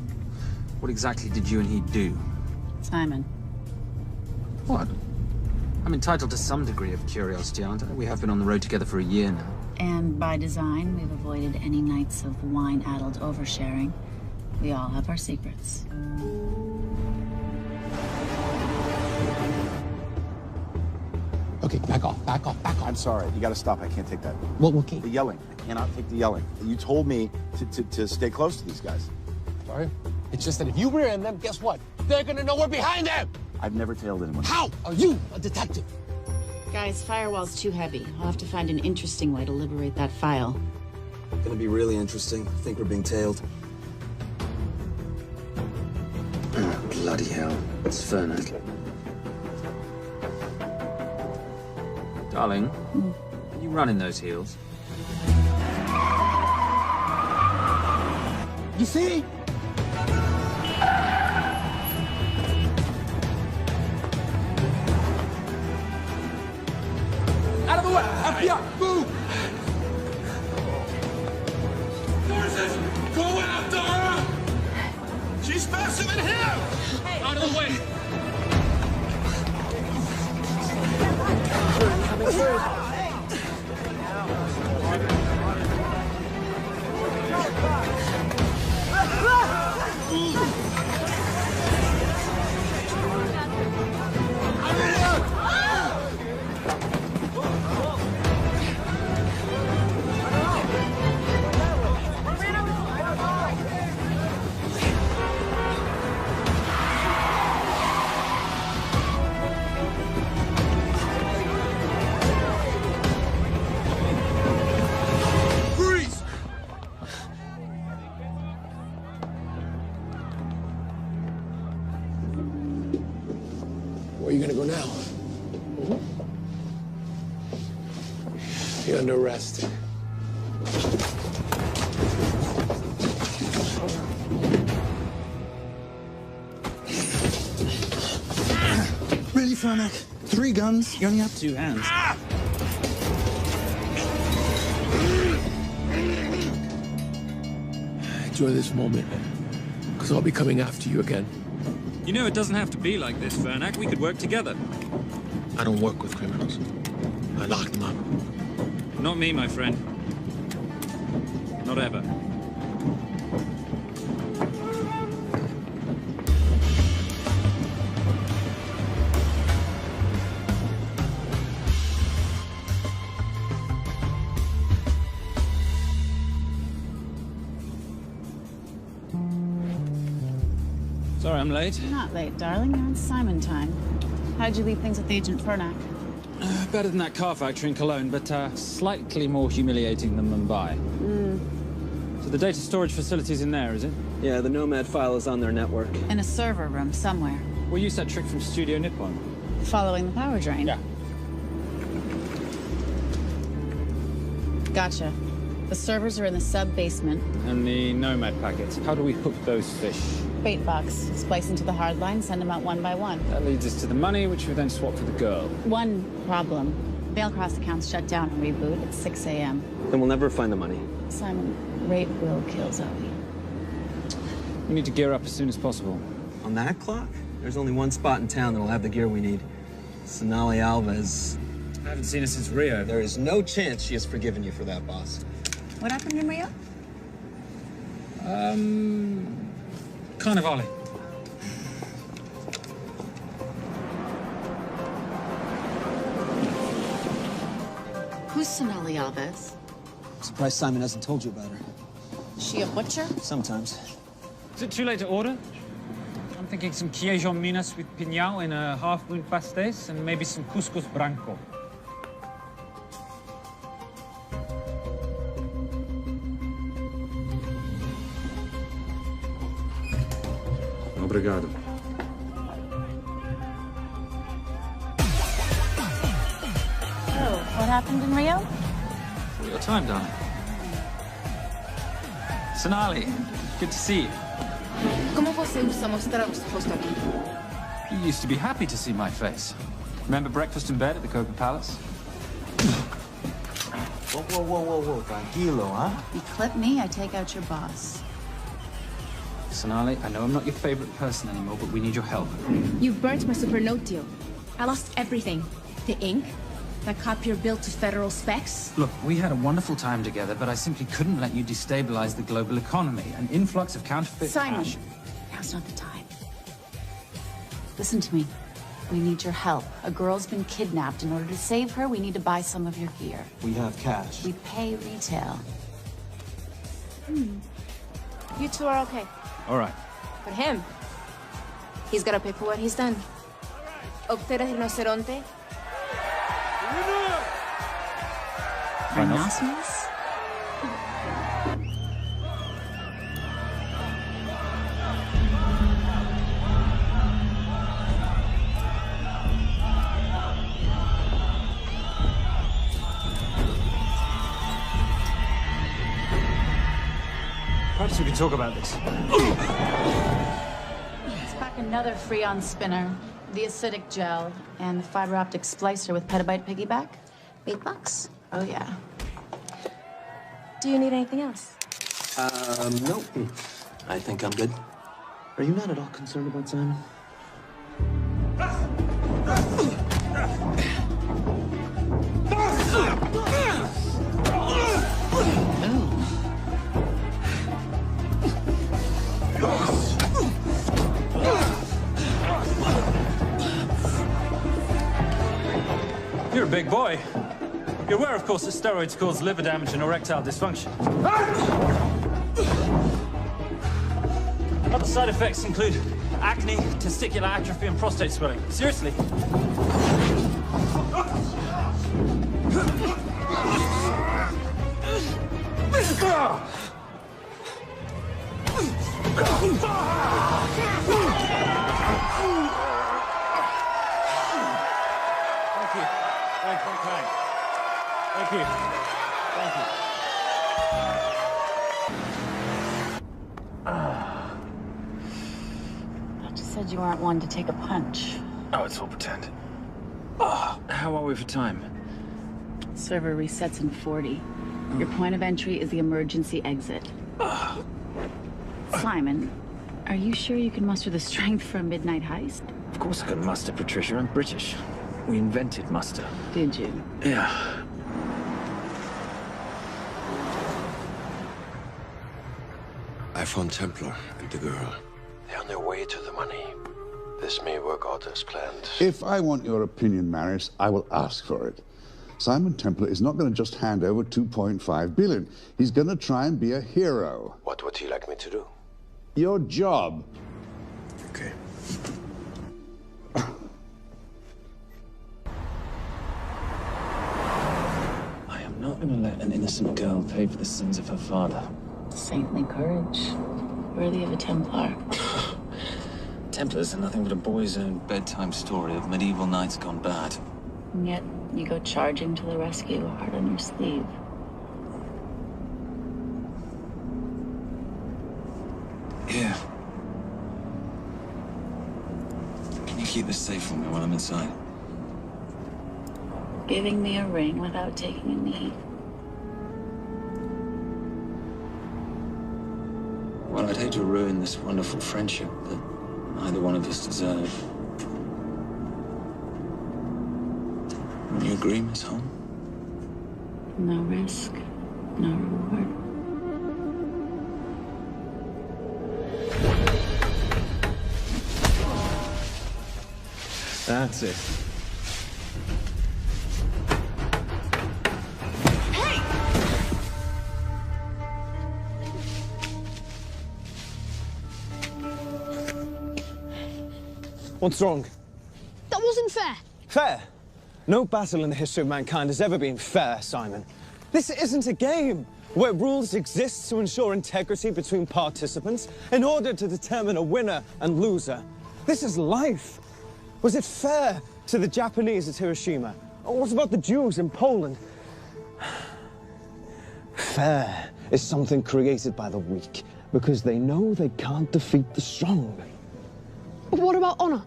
what exactly did you and he do? Simon. What? I'm entitled to some degree of curiosity, aren't I? We have been on the road together for a year now. And by design, we've avoided any nights of wine-addled oversharing. We all have our secrets. Okay, back off, back off, back off. I'm sorry. You gotta stop. I can't take that. Well, okay. The yelling. I cannot take the yelling. You told me to stay close to these guys. Sorry? It's just that if you rear end them, guess what? They're gonna know we're behind them! I've never tailed anyone. How are you a detective? Guys, firewall's too heavy. I'll have to find an interesting way to liberate that file. Gonna be really interesting. I think we're being tailed. Oh, bloody hell. It's Furnace. Darling, can you run in those heels? You see? Out of the way! FBI, move! Go after her! She's faster than him! Out of the way! Where are you gonna go now? You're under arrest. Really, Fernac? 3 guns? You only have 2 hands. Enjoy this moment, because I'll be coming after you again. You know, it doesn't have to be like this, Fernac. We could work together. I don't work with criminals. I lock them up. Not me, my friend. Not ever. Sorry, I'm late. You're not late, darling. You're on Simon time. How'd you leave things with Agent Fernac? Better than that car factory in Cologne, but slightly more humiliating than Mumbai. So the data storage facility's in there, is it? Yeah, the Nomad file is on their network. In a server room somewhere. We'll use that trick from Studio Nippon. Following the power drain? Yeah. Gotcha. The servers are in the sub-basement. And the Nomad packets. How do we hook those fish? Bait box. Splice into the hard line, send them out one by one. That leads us to the money, which we then swap for the girl. One problem. Mailcross accounts shut down and reboot at 6 a.m. Then we'll never find the money. Simon, rape will kill Zoe. We need to gear up as soon as possible. On that clock? There's only one spot in town that'll have the gear we need. Sonali Alves. I haven't seen her since Rio. There is no chance she has forgiven you for that, boss. What happened in Rio? Carnivale. Who's Sonali Alves? Surprised Simon hasn't told you about her. Is she a butcher? Sometimes. Is it too late to order? I'm thinking some queijo minas with piñao in a half-moon pastéis and maybe some couscous branco. Obrigado. Oh, what happened in Rio? Your time, darling. Sonali, good to see you. ¿Cómo você usa mostrar o rosto aqui? You used to be happy to see my face. Remember breakfast in bed at the Coca Palace? Whoa. Tranquilo, huh? You clip me, I take out your boss. Sonali, I know I'm not your favorite person anymore, but we need your help. You burnt my supernote deal. I lost everything. The ink, that copier built to federal specs. Look, we had a wonderful time together, but I simply couldn't let you destabilize the global economy. An influx of counterfeit Simon, cash. now's not the time. Listen to me. We need your help. A girl's been kidnapped. In order to save her, we need to buy some of your gear. We have cash. We pay retail. You two are okay. All right. But him, he's gotta pay for what he's done. Obtera rinoceronte. Rhinoceros? Perhaps we could talk about this. Let's pack another Freon spinner, the acidic gel, and the fiber optic splicer with petabyte piggyback. Bait box? Oh, yeah. Do you need anything else? No. I think I'm good. Are you not at all concerned about Simon? You're a big boy. You're aware, of course, that steroids cause liver damage and erectile dysfunction. Other side effects include acne, testicular atrophy, and prostate swelling. Seriously. said you weren't one to take a punch. Oh, it's all pretend. How are we for time? Server resets in 40. Your point of entry is the emergency exit. Simon, are you sure you can muster the strength for a midnight heist? Of course I can muster, Patricia. I'm British. We invented muster. Did you? Yeah. I found Templar and the girl. They're on their way to the money. This may work out as planned. If I want your opinion, Maris, I will ask for it. Simon Templar is not going to just hand over 2.5 billion. He's going to try and be a hero. What would he like me to do? Your job. Okay. I am not going to let an innocent girl pay for the sins of her father. Saintly courage. Worthy of a Templar. Templars are nothing but a boy's own bedtime story of medieval knights gone bad. And yet, you go charging to the rescue, heart on your sleeve. Yeah. Can you keep this safe for me while I'm inside? Giving me a ring without taking a knee. Well, I'd hate to ruin this wonderful friendship that neither one of us deserve. Will you agree, Miss Holm? No risk, no reward. That's it. What's wrong? That wasn't fair. Fair? No battle in the history of mankind has ever been fair, Simon. This isn't a game where rules exist to ensure integrity between participants in order to determine a winner and loser. This is life. Was it fair to the Japanese at Hiroshima? Or what about the Jews in Poland? Fair is something created by the weak because they know they can't defeat the strong. What about honor?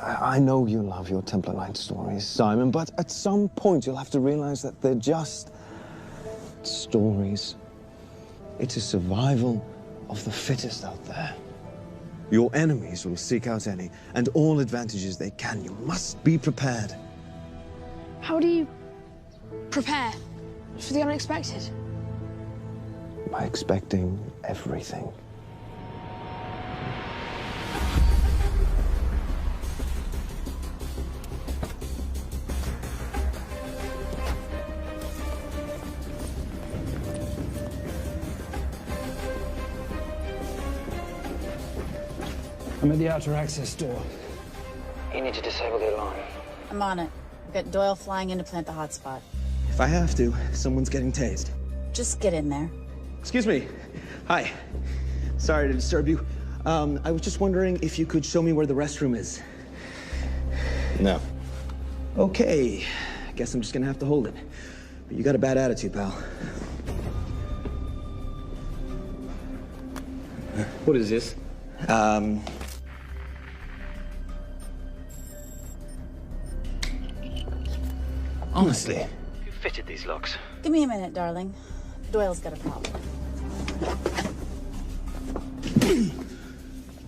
I know you love your Templar Knight stories, Simon, but at some point you'll have to realize that they're just stories. It's a survival of the fittest out there. Your enemies will seek out any and all advantages they can. You must be prepared. How do you prepare for the unexpected? By expecting everything. I'm at the outer access door. You need to disable the alarm. I'm on it. I've got Doyle flying in to plant the hotspot. If I have to, someone's getting tased. Just get in there. Excuse me. Hi. Sorry to disturb you. I was just wondering if you could show me where the restroom is. No. Okay. I guess I'm just gonna have to hold it. But you got a bad attitude, pal. What is this? Honestly. Who fitted these locks? Give me a minute, darling. Doyle's got a problem.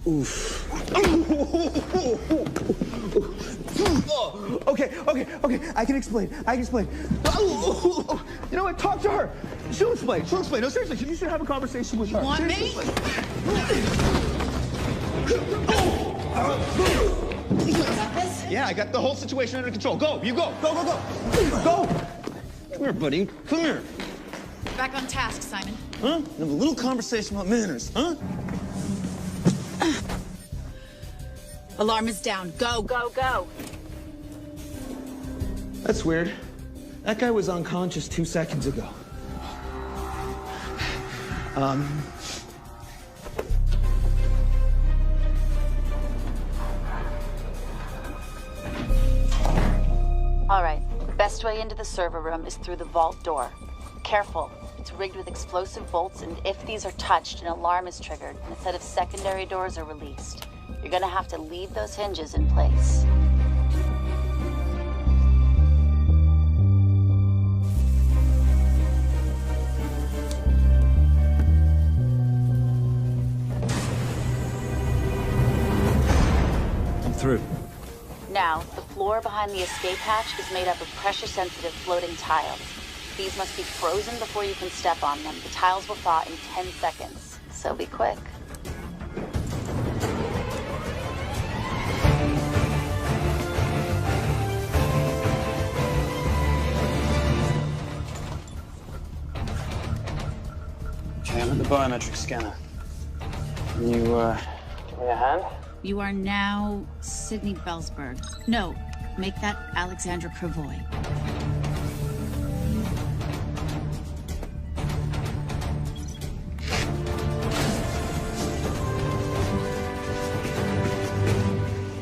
Oof. Okay. I can explain. You know what? Talk to her. She'll explain. No, seriously, you should have a conversation with her. You want me? You got this? Yeah, I got the whole situation under control. Go, you go. Go. Come here, buddy. Come here. Back on task, Simon. Huh? Have a little conversation about manners, huh? Alarm is down. Go. That's weird. That guy was unconscious 2 seconds ago. All right. Best way into the server room is through the vault door. Careful. It's rigged with explosive bolts, and if these are touched, an alarm is triggered, and a set of secondary doors are released. You're gonna have to leave those hinges in place. I'm through. Now, the floor behind the escape hatch is made up of pressure-sensitive floating tiles. These must be frozen before you can step on them. The tiles will thaw in 10 seconds, so be quick. Okay, I'm at the biometric scanner. Can you, give me a hand? You are now Sydney Bellsberg. No, make that Alexandra Cravoy.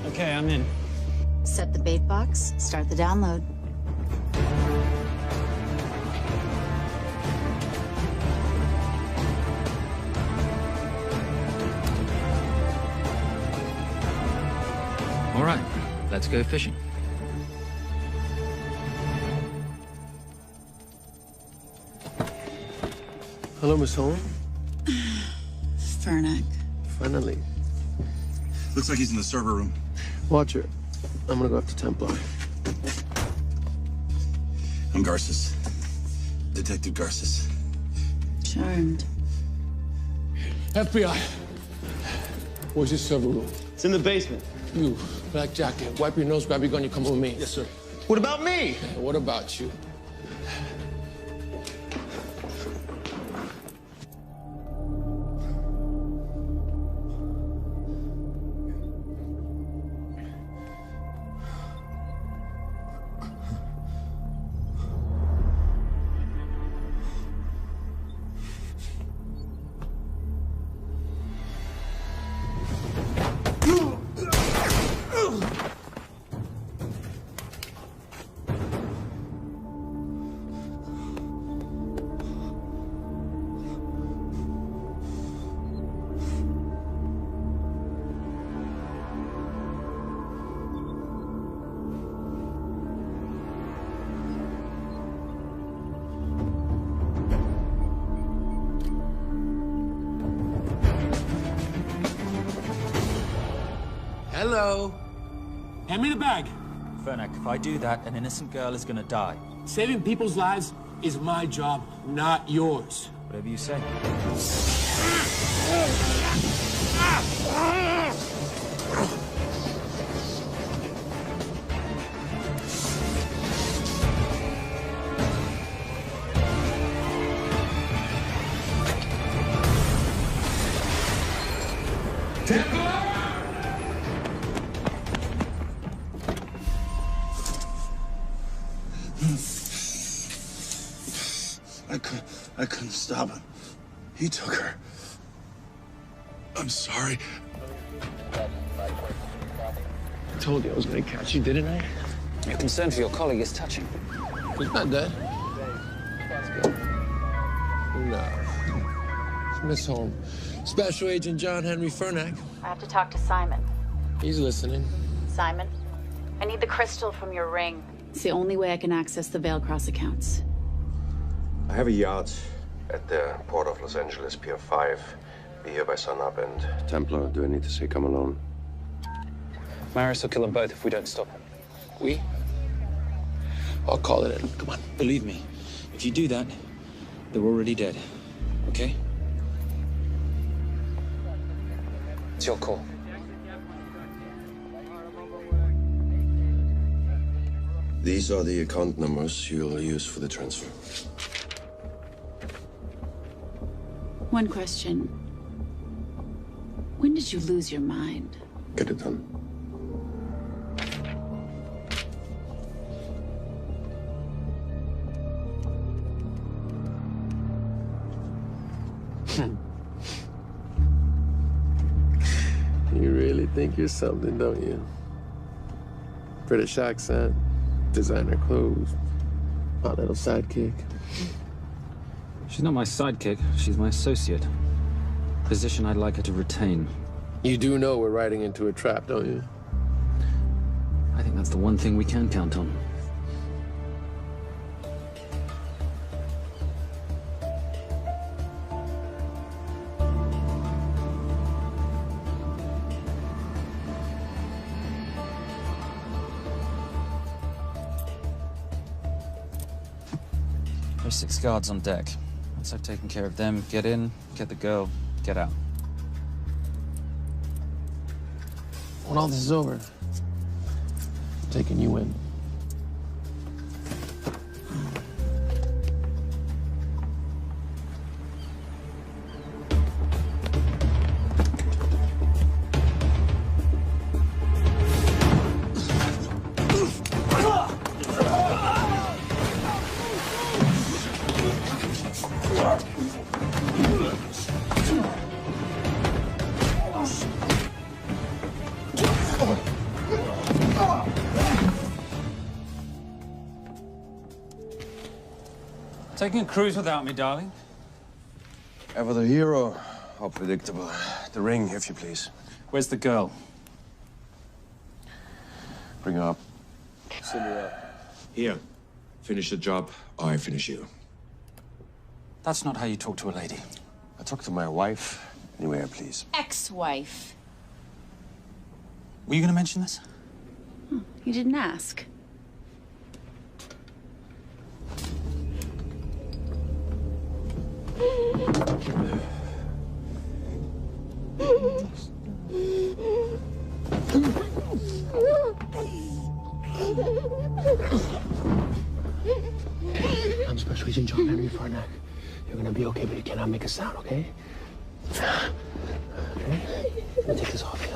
Okay, I'm in. Set the bait box, start the download. All right, let's go fishing. Hello, Miss Holm. Fernack. Finally. Looks like he's in the server room. Watcher, I'm gonna go up to Templar. I'm Garces. Detective Garces. Charmed. FBI. Where's your server room? It's in the basement. You, black jacket, wipe your nose, grab your gun, you come with me. Yes, sir. What about me? What about you? Hello. Hand me the bag. Fernack, if I do that, an innocent girl is gonna die. Saving people's lives is my job, not yours. Whatever you say. I couldn't stop him. He took her. I'm sorry. I told you I was gonna catch you, didn't I? Your concern for your colleague is touching. He's not dead. Let's go. No. It's Miss Holm. Special Agent John Henry Fernack. I have to talk to Simon. He's listening. Simon, I need the crystal from your ring. It's the only way I can access the Veilcross accounts. I have a yacht at the port of Los Angeles, Pier 5. Be here by sunup, and Templar, do I need to say come alone? Maris will kill them both if we don't stop him. We? I'll call it in. Come on. Believe me, if you do that, they're already dead. Okay? It's your call. These are the account numbers you'll use for the transfer. One question. When did you lose your mind? Get it done. You really think you're something, don't you? British accent, designer clothes, hot little sidekick. She's not my sidekick. She's my associate. Position I'd like her to retain. You do know we're riding into a trap, don't you? I think that's the one thing we can count on. There's 6 guards on deck. Once I've taken care of them, get in, get the girl, get out. When all this is over, I'm taking you in. Taking a cruise without me, darling? Ever the hero? How predictable. The ring, if you please. Where's the girl? Bring her up. Send her up. Here. Finish the job, or I finish you. That's not how you talk to a lady. I talk to my wife. Anywhere, please. Ex-wife. Were you going to mention this? You didn't ask. I'm Special Agent John Henry Furnack. You're gonna be okay, but you cannot make a sound, okay? Okay? Let me take this off here.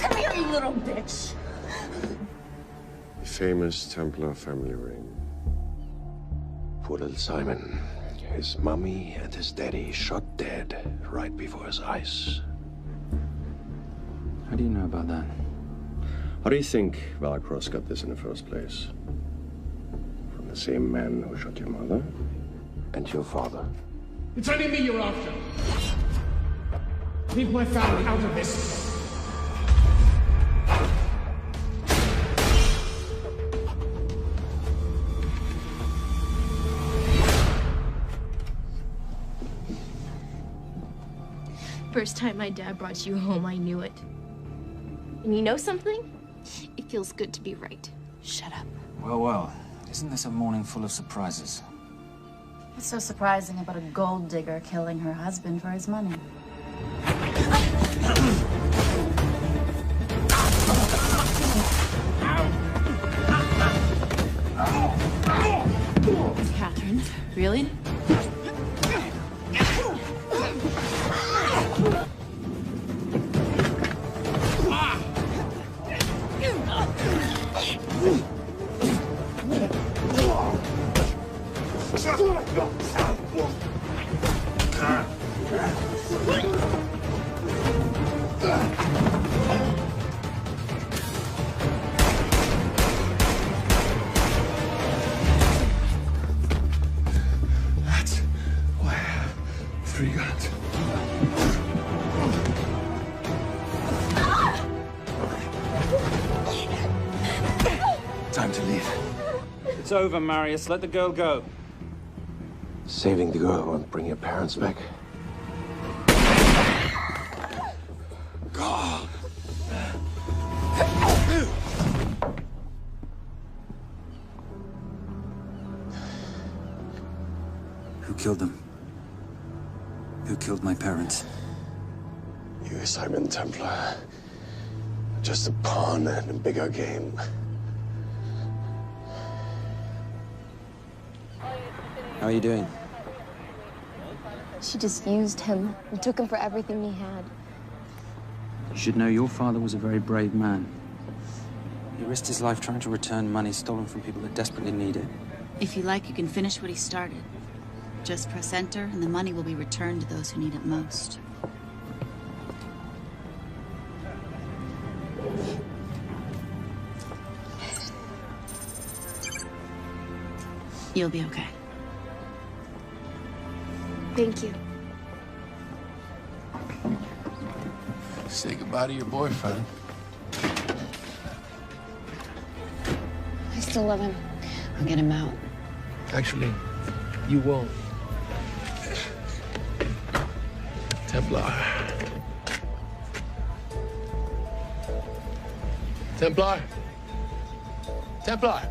Come here, you little bitch. Famous Templar family ring. Poor little Simon. His mummy and his daddy shot dead right before his eyes. How do you know about that? How do you think Valacross got this in the first place? From the same man who shot your mother and your father. It's only me you're after. Leave my family out of this. First time my dad brought you home, I knew it. And you know something? It feels good to be right. Shut up. Well, well. Isn't this a morning full of surprises? What's so surprising about a gold digger killing her husband for his money? Catherine, really? That's why I have 3 guns. Time to leave. It's over, Marius. Let the girl go. Saving the girl won't bring your parents back. God. Who killed them? Who killed my parents? You, Simon Templar. Just a pawn in a bigger game. How are you doing? She just used him and took him for everything he had. You should know your father was a very brave man. He risked his life trying to return money stolen from people that desperately need it. If you like, you can finish what he started. Just press enter, and the money will be returned to those who need it most. You'll be okay. Thank you. Say goodbye to your boyfriend. I still love him. I'll get him out. Actually, you won't. Templar. Templar. Templar.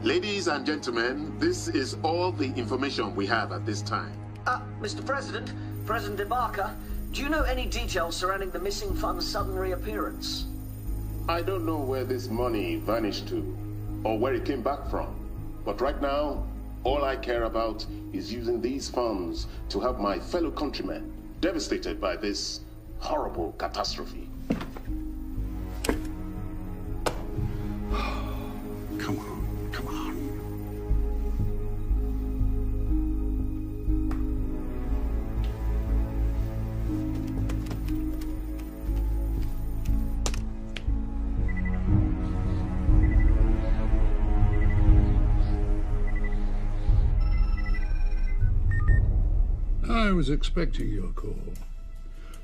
Ladies and gentlemen, this is all the information we have at this time. Mr. President, President Ibaka, do you know any details surrounding the missing fund's sudden reappearance? I don't know where this money vanished to, or where it came back from. But right now, all I care about is using these funds to help my fellow countrymen devastated by this horrible catastrophe. Come on, come on. I was expecting your call.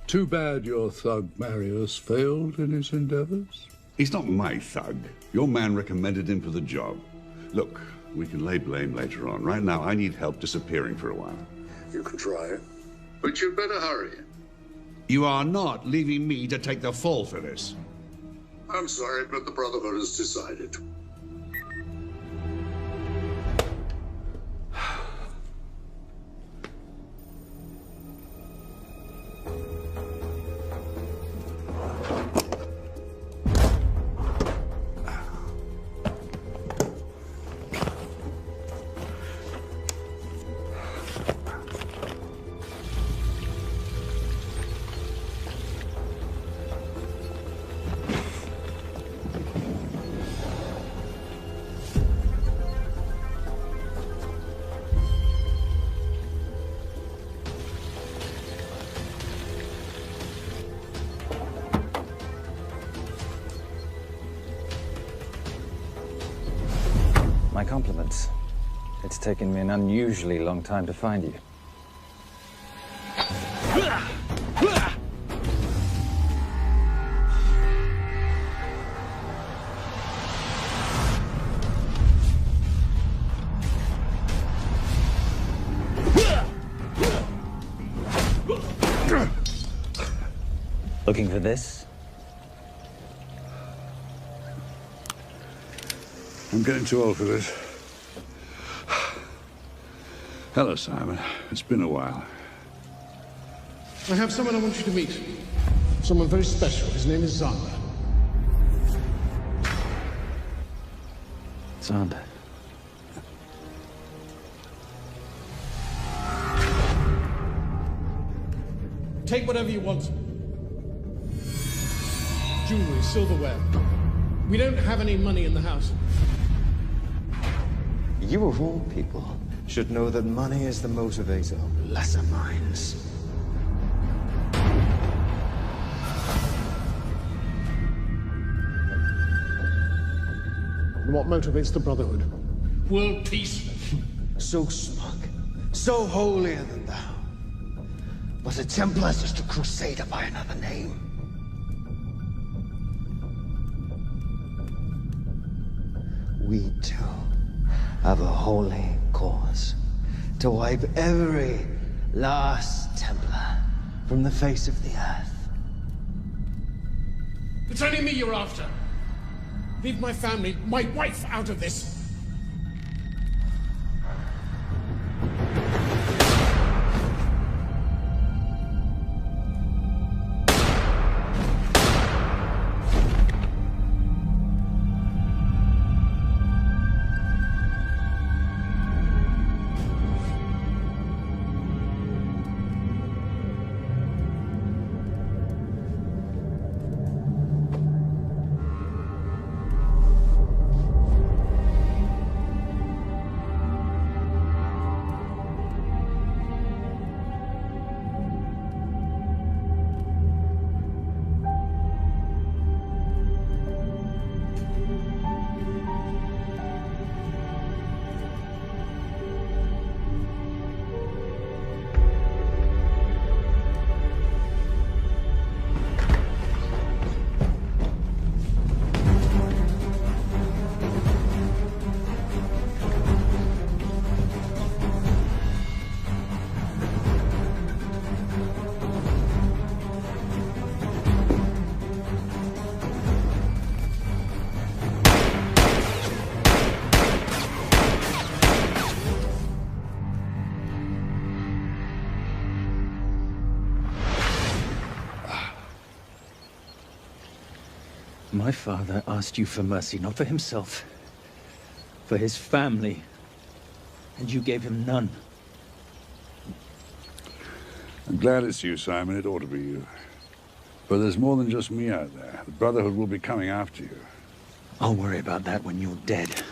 Too bad your thug Marius failed in his endeavors. He's not my thug. Your man recommended him for the job. Look, we can lay blame later on. Right now, I need help disappearing for a while. You can try it, but you'd better hurry. You are not leaving me to take the fall for this. I'm sorry, but the Brotherhood has decided. My compliments. It's taken me an unusually long time to find you. Looking for this? I'm getting too old for this. Hello, Simon. It's been a while. I have someone I want you to meet. Someone very special. His name is Zander. Zander. Take whatever you want. Jewelry, silverware. We don't have any money in the house. You of all people should know that money is the motivator of lesser minds. What motivates the Brotherhood? World peace. So smug, so holier than thou. But the Templars just a crusader by another name. We too have a holy cause to wipe every last Templar from the face of the earth. It's only me you're after. Leave my family, my wife, out of this. My father asked you for mercy, not for himself, for his family. And you gave him none. I'm glad it's you, Simon. It ought to be you. But there's more than just me out there. The Brotherhood will be coming after you. I'll worry about that when you're dead.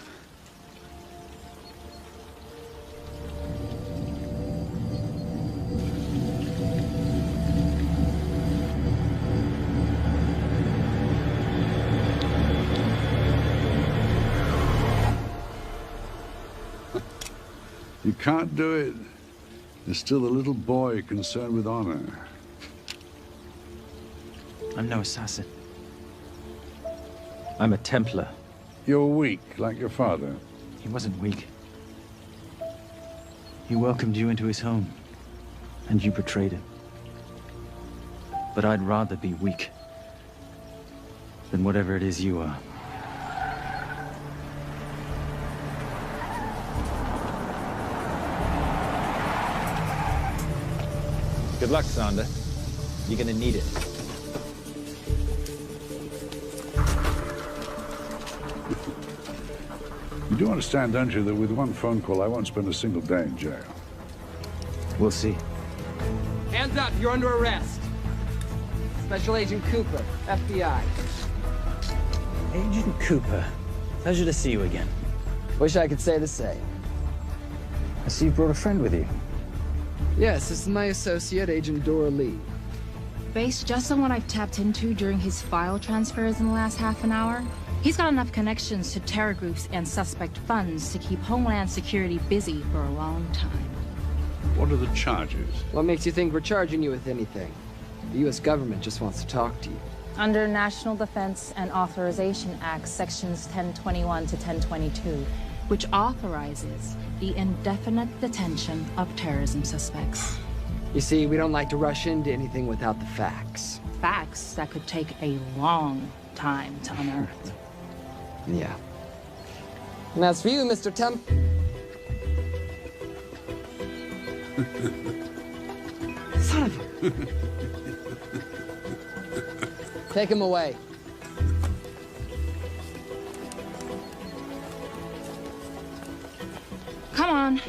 You can't do it. There's still a little boy concerned with honor. I'm no assassin. I'm a Templar. You're weak, like your father. He wasn't weak. He welcomed you into his home, and you betrayed him. But I'd rather be weak than whatever it is you are. Good luck, Sander. You're gonna need it. You do understand, don't you, that with one phone call, I won't spend a single day in jail. We'll see. Hands up, you're under arrest. Special Agent Cooper, FBI. Agent Cooper, pleasure to see you again. Wish I could say the same. I see you brought a friend with you. Yes, this is my associate, Agent Dora Lee. Based just on what I've tapped into during his file transfers in the last half an hour, he's got enough connections to terror groups and suspect funds to keep Homeland Security busy for a long time. What are the charges? What makes you think we're charging you with anything? The U.S. government just wants to talk to you. Under National Defense and Authorization Act, Sections 1021 to 1022, which authorizes the indefinite detention of terrorism suspects. You see, we don't like to rush into anything without the facts. Facts that could take a long time to unearth. Yeah. And as for you, Mr. Temp... Son of a... Take him away. Come on.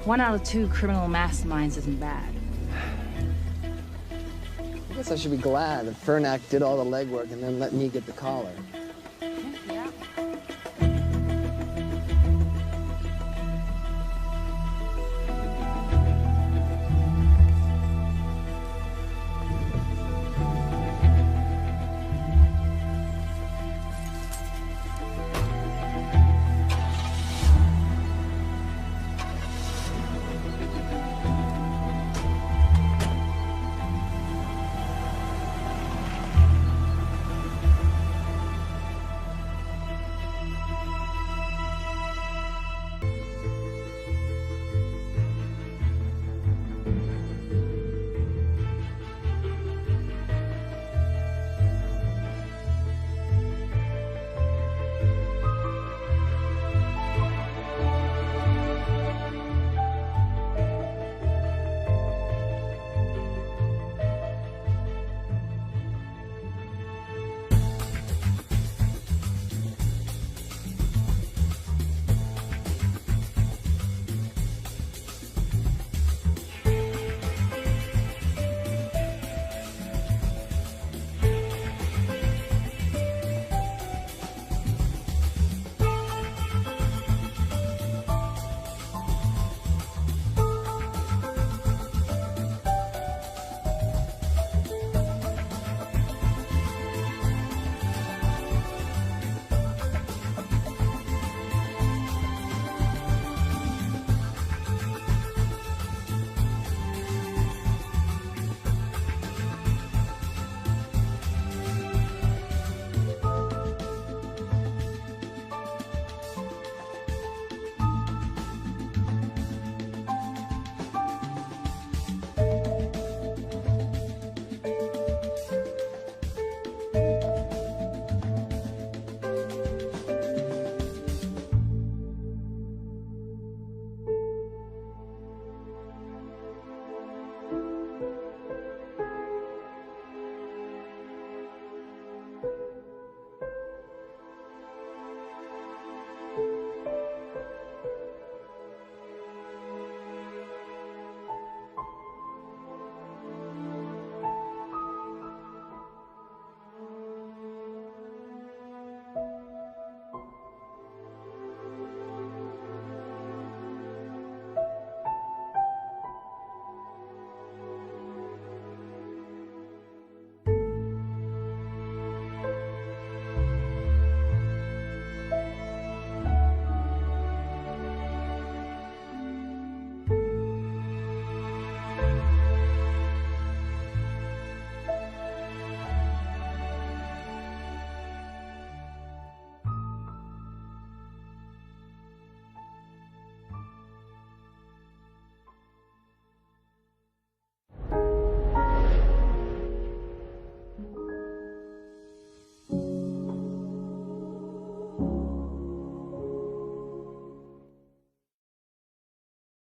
1 out of 2 criminal masterminds isn't bad. I guess I should be glad that Fernak did all the legwork and then let me get the collar.